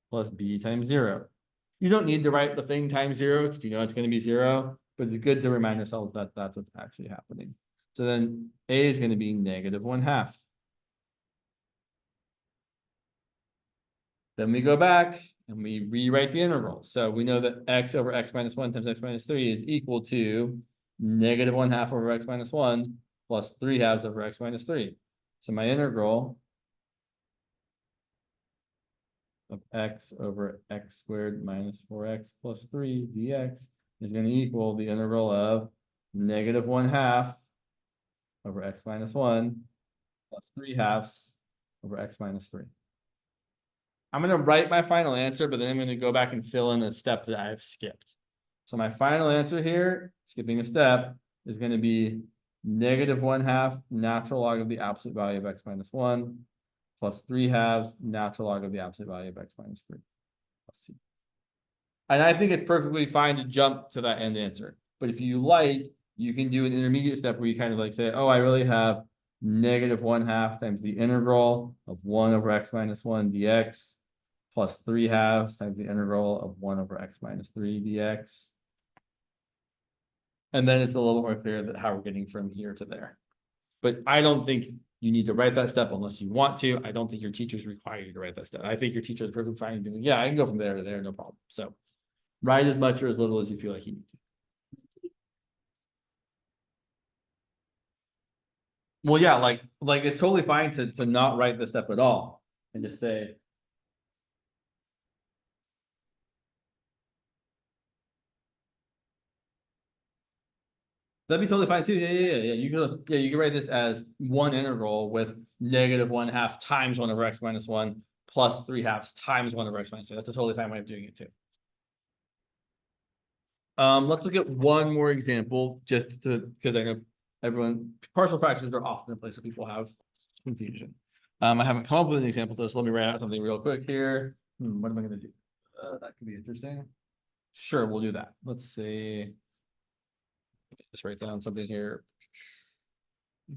plus b times 0. You don't need to write the thing times 0 because you know it's going to be 0, but it's good to remind ourselves that that's what's actually happening. So then a is going to be negative 1/2. Then we go back and we rewrite the integral. So we know that x over x minus 1 times x minus 3 is equal to negative 1/2 over x minus 1 plus 3/2 over x minus 3. So my integral of x over x squared minus 4x plus 3 dx is going to equal the integral of negative 1/2 over x minus 1 plus 3/2 over x minus 3. I'm going to write my final answer, but then I'm going to go back and fill in a step that I've skipped. So my final answer here, skipping a step, is going to be negative 1/2 natural log of the absolute value of x minus 1 plus 3/2 natural log of the absolute value of x minus 3. Let's see. And I think it's perfectly fine to jump to that end answer. But if you like, you can do an intermediate step where you kind of like say, oh, I really have negative 1/2 times the integral of 1 over x minus 1 dx plus 3/2 times the integral of 1 over x minus 3 dx. And then it's a little more clear that how we're getting from here to there. But I don't think you need to write that step unless you want to. I don't think your teachers require you to write that step. I think your teacher is perfectly fine doing, yeah, I can go from there to there, no problem. So write as much or as little as you feel like you need to. Well, yeah, like it's totally fine to not write the step at all and just say, that'd be totally fine too. Yeah. You can write this as one integral with negative 1/2 times 1 over x minus 1 plus 3/2 times 1 over x minus 3. That's a totally fine way of doing it too. Let's look at one more example just to, because I know everyone, partial fractions are often a place where people have confusion. I haven't come up with an example though, so let me write out something real quick here. What am I going to do? That could be interesting. Sure, we'll do that. Let's see. Just write down something here.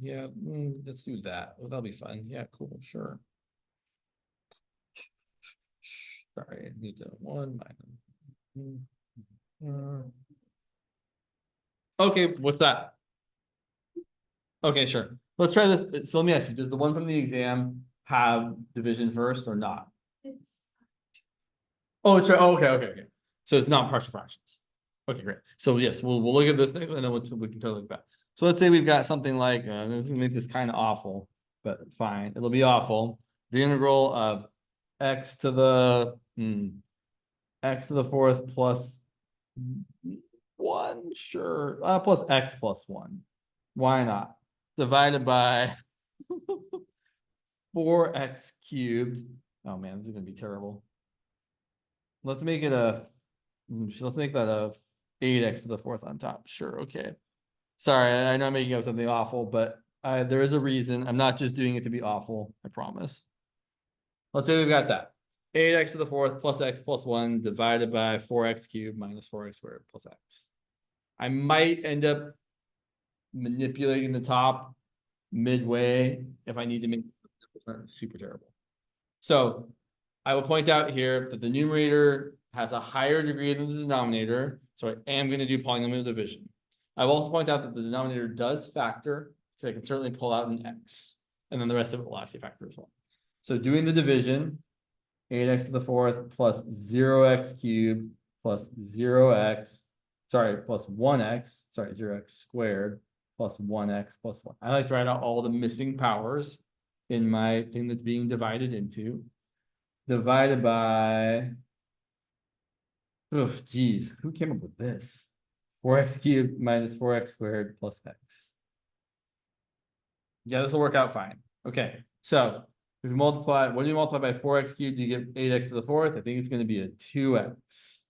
Yeah, let's do that. Well, that'll be fun. Yeah, cool, sure. Sorry, I need to one minus. Okay, what's that? Okay, sure. Let's try this. So let me ask you, does the one from the exam have division first or not? Oh, it's right. Oh, okay. So it's not partial fractions. Okay, great. So yes, we'll look at this next one and then we can totally look back. So let's say we've got something like, let's make this kind of awful, but fine. It'll be awful. The integral of x to the x to the fourth plus 1, sure. Plus x plus 1. Why not? Divided by 4x cubed. Oh man, this is gonna be terrible. Let's make it let's make that a 8x to the fourth on top. Sure, okay. Sorry, I know I'm making up something awful, but there is a reason. I'm not just doing it to be awful, I promise. Let's say we've got that. 8x to the fourth plus x plus 1 divided by 4x cubed minus 4x squared plus x. I might end up manipulating the top midway if I need to make it super terrible. So I will point out here that the numerator has a higher degree than the denominator, so I am going to do polynomial division. I will also point out that the denominator does factor, so I can certainly pull out an x, and then the rest of it will actually factor as well. So doing the division, 8x to the fourth plus 0x cubed plus 0x, sorry, plus 1x, sorry, 0x squared plus 1x plus 1. I like to write out all the missing powers in my thing that's being divided into. Divided by, oh, geez, who came up with this? 4x cubed minus 4x squared plus x. Yeah, this will work out fine. Okay, so if you multiply, what do you multiply by 4x cubed? You get 8x to the fourth. I think it's going to be a 2x.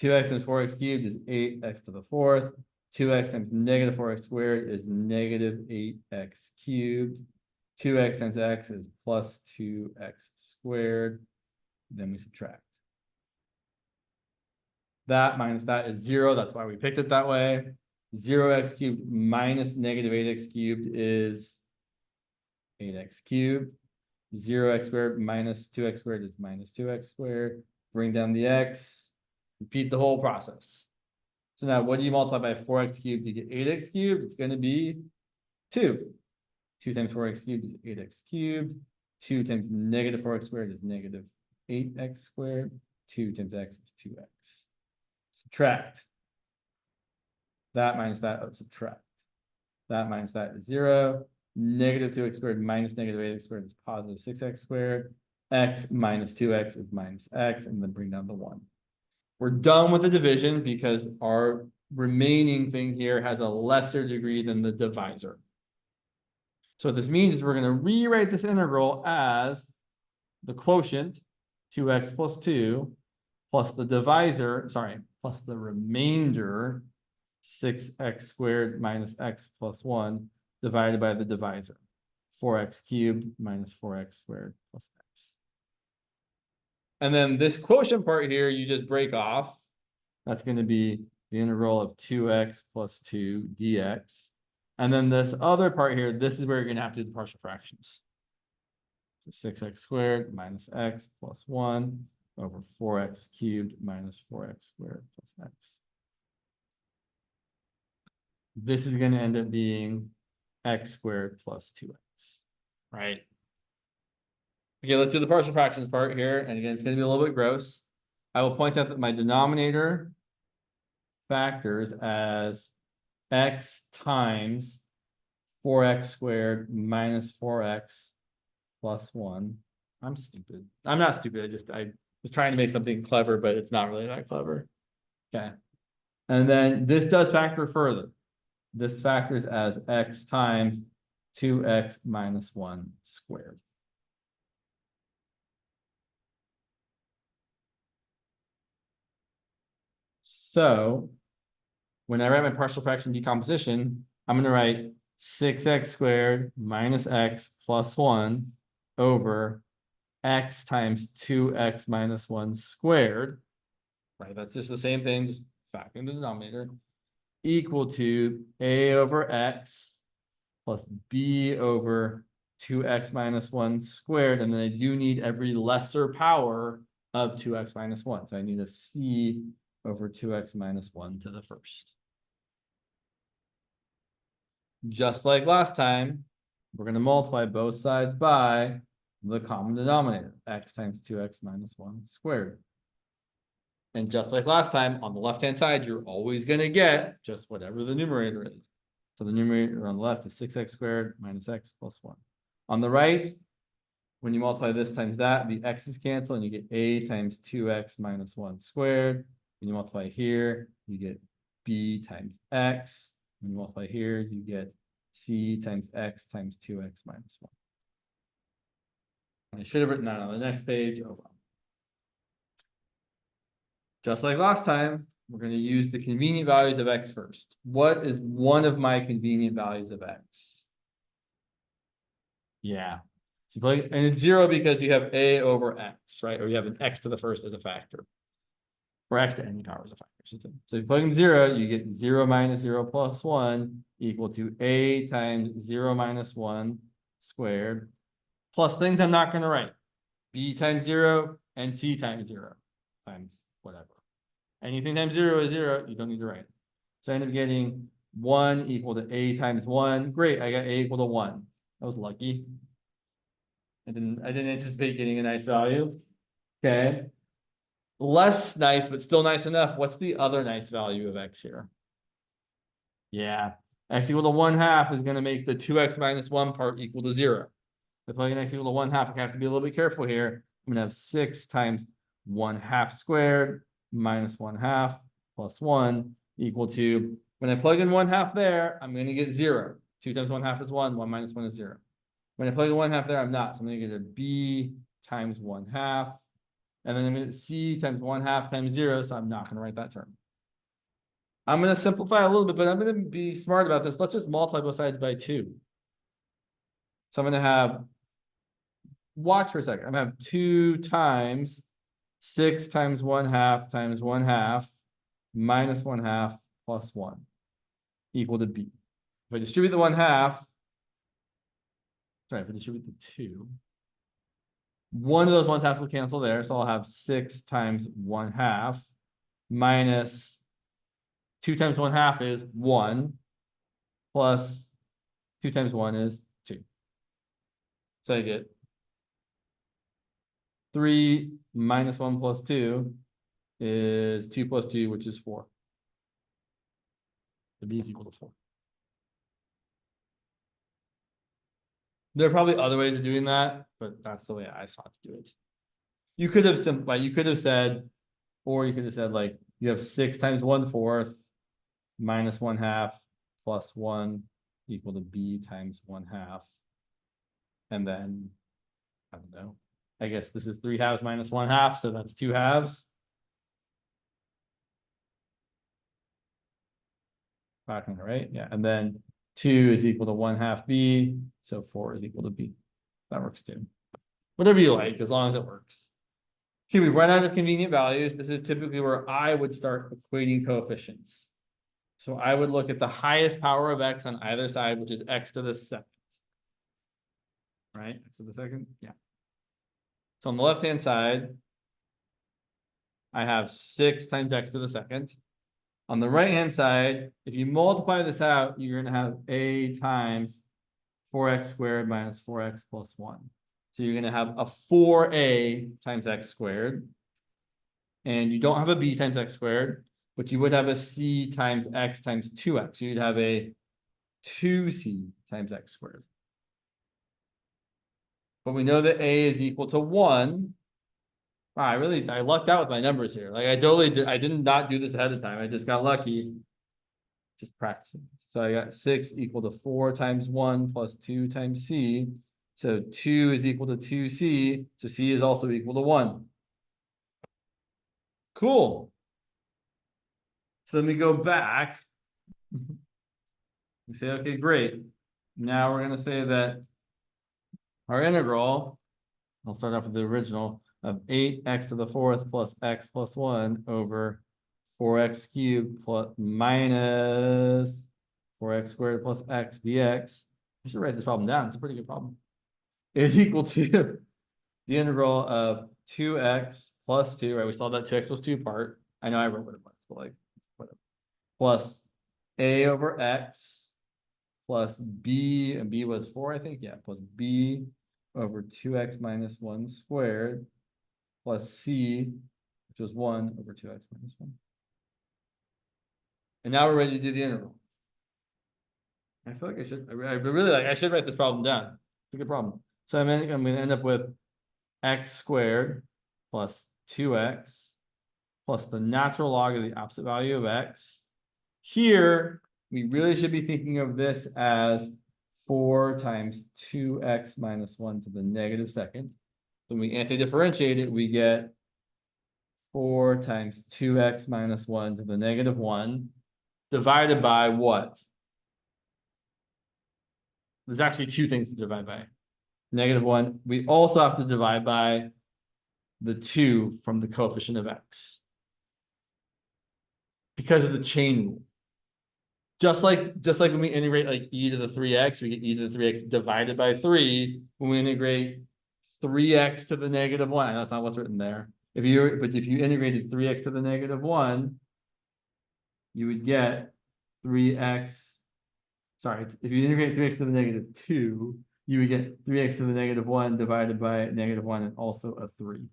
2x and 4x cubed is 8x to the fourth. 2x times negative 4x squared is negative 8x cubed. 2x times x is plus 2x squared. Then we subtract. That minus that is 0. That's why we picked it that way. 0x cubed minus negative 8x cubed is 8x cubed. 0x squared minus 2x squared is minus 2x squared. Bring down the x. Repeat the whole process. So now what do you multiply by 4x cubed to get 8x cubed? It's going to be 2. 2 times 4x cubed is 8x cubed. 2 times negative 4x squared is negative 8x squared. 2 times x is 2x. Subtract. That minus that, subtract. That minus that is 0. Negative 2x squared minus negative 8x squared is positive 6x squared. x minus 2x is minus x, and then bring down the 1. We're done with the division because our remaining thing here has a lesser degree than the divisor. So what this means is we're going to rewrite this integral as the quotient, 2x plus 2, plus the divisor, sorry, plus the remainder, 6x squared minus x plus 1, divided by the divisor, 4x cubed minus 4x squared plus x. And then this quotient part here, you just break off. That's going to be the integral of 2x plus 2 dx. And then this other part here, this is where you're going to have to do the partial fractions. So 6x squared minus x plus 1 over 4x cubed minus 4x squared plus x. This is going to end up being x squared plus 2x, right? Okay, let's do the partial fractions part here. And again, it's going to be a little bit gross. I will point out that my denominator factors as x times 4x squared minus 4x plus 1. I'm stupid. I'm not stupid. I was trying to make something clever, but it's not really that clever. Okay. And then this does factor further. This factors as x times 2x minus 1 squared. So when I write my partial fraction decomposition, I'm going to write 6x squared minus x plus 1 over x times 2x minus 1 squared. Right, that's just the same thing, just factoring the denominator, equal to a over x plus b over 2x minus 1 squared. And then I do need every lesser power of 2x minus 1. So I need a c over 2x minus 1 to the first. Just like last time, we're going to multiply both sides by the common denominator, x times 2x minus 1 squared. And just like last time, on the left-hand side, you're always going to get just whatever the numerator is. So the numerator on the left is 6x squared minus x plus 1. On the right, when you multiply this times that, the x's cancel, and you get a times 2x minus 1 squared. When you multiply here, you get b times x. When you multiply here, you get c times x times 2x minus 1. I should have written that on the next page. Oh well. Just like last time, we're going to use the convenient values of x first. What is one of my convenient values of x? Yeah. So and it's 0 because you have a over x, right? Or you have an x to the first as a factor. Or x to any power as a factor. So if you plug in 0, you get 0 minus 0 plus 1 equal to a times 0 minus 1 squared, plus things I'm not going to write. B times 0 and c times 0 times whatever. Anything times 0 is 0, you don't need to write it. So I end up getting 1 equal to a times 1. Great, I got a equal to 1. That was lucky. I didn't anticipate getting a nice value. Okay. Less nice, but still nice enough. What's the other nice value of x here? Yeah. X equal to 1/2 is going to make the 2x minus 1 part equal to 0. If I plug in x equal to 1/2, I have to be a little bit careful here. I'm going to have 6 times 1/2 squared minus 1/2 plus 1 equal to, when I plug in 1/2 there, I'm going to get 0. 2 times 1/2 is 1. 1 minus 1 is 0. When I plug in 1/2 there, I'm not. So I'm going to get a b times 1/2. And then I'm going to get c times 1/2 times 0. So I'm not going to write that term. I'm going to simplify a little bit, but I'm going to be smart about this. Let's just multiply both sides by 2. So I'm going to have, watch for a second. I'm going to have 2 times 6 times 1/2 times 1/2 minus 1/2 plus 1 equal to b. If I distribute the 1/2, sorry, if I distribute the 2, one of those 1/2 will cancel there. So I'll have 6 times 1/2 minus 2 times 1/2 is 1 plus 2 times 1 is 2. So I get 3 minus 1 plus 2 is 2 plus 2, which is 4. The b is equal to 4. There are probably other ways of doing that, but that's the way I saw to do it. You could have you could have said, or you could have said like you have 6 times 1/4 minus 1/2 plus 1 equal to b times 1/2. And then I don't know. I guess this is 3/2 minus 1/2, so that's 2/2. Right? Yeah, and then 2 is equal to 1/2 b, so 4 is equal to b. That works too. Whatever you like, as long as it works. Okay, we've run out of convenient values. This is typically where I would start equating coefficients. So I would look at the highest power of x on either side, which is x to the second. Right? X to the second? Yeah. So on the left-hand side, I have 6 times x to the second. On the right-hand side, if you multiply this out, you're going to have a times 4x squared minus 4x plus 1. So you're going to have a 4a times x squared. And you don't have a b times x squared, but you would have a c times x times 2x. So you'd have a 2c times x squared. But we know that a is equal to 1. Wow, I lucked out with my numbers here. Like I did not do this ahead of time. I just got lucky. Just practicing. So I got 6 equal to 4 times 1 plus 2 times c. So 2 is equal to 2c. So c is also equal to 1. Cool. So then we go back. We say, okay, great. Now we're going to say that our integral, I'll start off with the original, of 8x to the 4th plus x plus 1 over 4x cubed plus minus 4x squared plus x dx. I should write this problem down. It's a pretty good problem. Is equal to the integral of 2x plus 2, right? We saw that 2x plus 2 part. I know I wrote what it was, but like, whatever. Plus a over x plus b, and b was 4, I think. Yeah, plus b over 2x minus 1 squared plus c, which was 1 over 2x minus 1. And now we're ready to do the integral. I feel like I should write this problem down. It's a good problem. So I'm going to end up with x squared plus 2x plus the natural log of the absolute value of x. Here, we really should be thinking of this as 4 times 2x minus 1 to the negative second. When we anti-differentiate it, we get 4 times 2x minus 1 to the negative 1 divided by what? There's actually 2 things to divide by. Negative 1. We also have to divide by the 2 from the coefficient of x. Because of the chain rule. Just like when we integrate like e to the 3x, we get e to the 3x divided by 3. When we integrate 3x to the negative 1, I know that's not what's written there. But if you integrated 3x to the negative 1, you would get 3x. Sorry, if you integrate 3x to the negative 2, you would get 3x to the negative 1 divided by negative 1 and also a 3.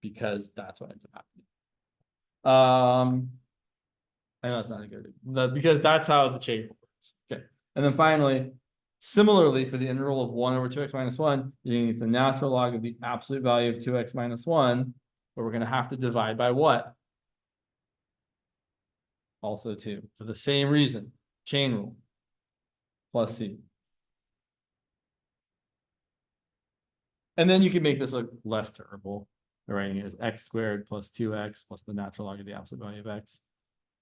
Because that's what ends up happening. I know it's not a good, because that's how the chain works. Okay. And then finally, similarly for the integral of 1 over 2x minus 1, you're going to get the natural log of the absolute value of 2x minus 1, but we're going to have to divide by what? Also 2, for the same reason, chain rule, plus c. And then you can make this look less terrible. The writing is x squared plus 2x plus the natural log of the absolute value of x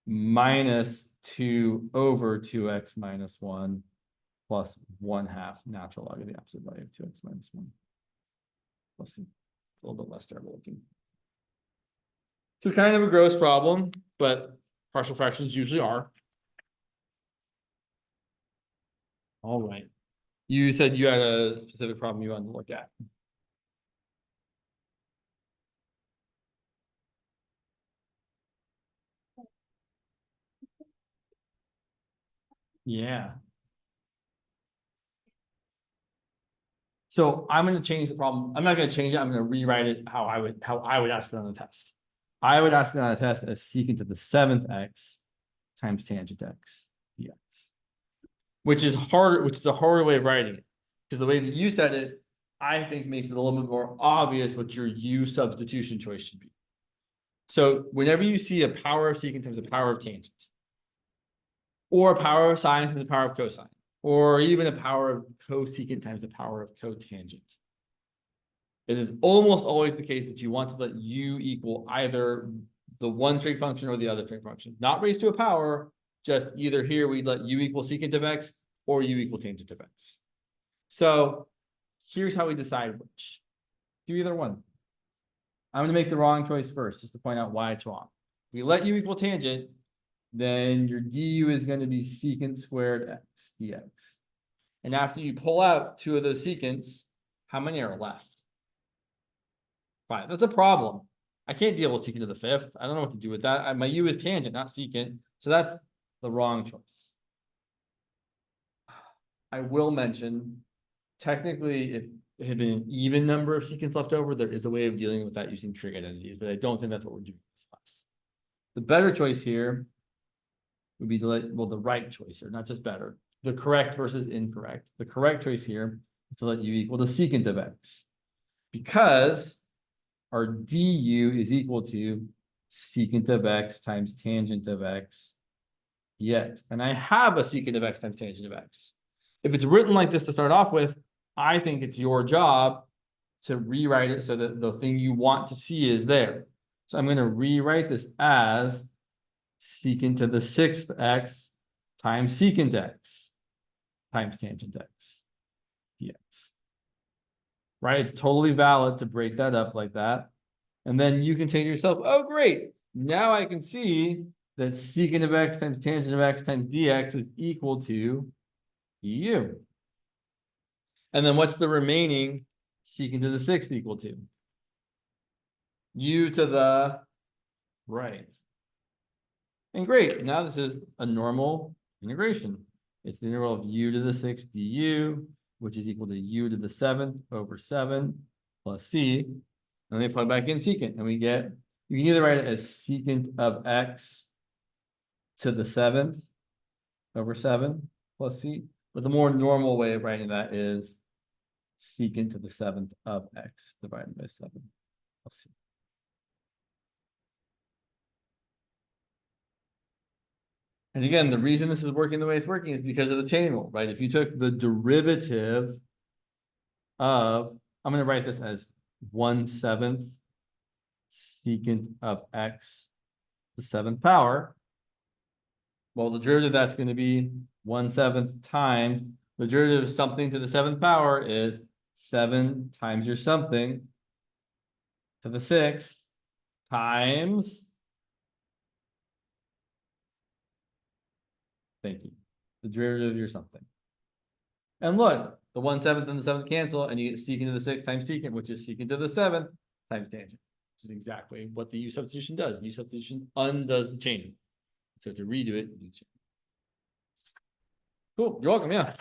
minus 2 over 2x minus 1 plus 1/2 natural log of the absolute value of 2x minus 1. Plus c. A little bit less terrible looking. So kind of a gross problem, but partial fractions usually are. All right. You said you had a specific problem you wanted to look at. Yeah. So I'm going to change the problem. I'm not going to change it. I'm going to rewrite it how I would ask it on the test. I would ask it on a test as secant to the 7th x times tangent x dx, which is a harder way of writing it. Because the way that you said it, I think makes it a little bit more obvious what your U substitution choice should be. So whenever you see a power of secant times a power of tangent, or a power of sine times the power of cosine, or even a power of cosecant times the power of cotangent, it is almost always the case that you want to let U equal either the one trig function or the other trig function, not raised to a power, just either here we let U equal secant of x or U equal tangent of x. So here's how we decide which. Do either one. I'm going to make the wrong choice first, just to point out why it's wrong. If we let U equal tangent, then your du is going to be secant squared x dx. And after you pull out two of those secants, how many are left? 5. That's a problem. I can't deal with secant to the 5th. I don't know what to do with that. My u is tangent, not secant. So that's the wrong choice. I will mention, technically, if it had been an even number of secants left over, there is a way of dealing with that using trig identities, but I don't think that's what we're doing in this class. The better choice here would be to let, well, the right choice here, not just better. The correct versus incorrect. The correct choice here is to let u equal the secant of x, because our du is equal to secant of x times tangent of x dx. And I have a secant of x times tangent of x. If it's written like this to start off with, I think it's your job to rewrite it so that the thing you want to see is there. So I'm going to rewrite this as secant to the 6th x times secant x times tangent x dx. Right? It's totally valid to break that up like that. And then you can say to yourself, oh, great. Now I can see that secant of x times tangent of x times dx is equal to du. And then what's the remaining secant to the 6th equal to? U to the right. And great, now this is a normal integration. It's the integral of u to the 6th du, which is equal to u to the 7th over 7 plus c. And then we plug back in secant, and we get, you can either write it as secant of x to the 7th over 7 plus c, but the more normal way of writing that is secant to the 7th of x divided by 7 plus c. And again, the reason this is working the way it's working is because of the chain rule, right? If you took the derivative of, I'm going to write this as 1/7 secant of x to the 7th power. Well, the derivative of that's going to be 1/7 times the derivative of something to the 7th power is 7 times your something to the 6th times, thank you, the derivative of your something. And look, the 1/7 and the 7th cancel, and you get secant to the 6th times secant, which is secant to the 7th times tangent, which is exactly what the u substitution does. U substitution undoes the chaining. So to redo it, cool, you're welcome, yeah.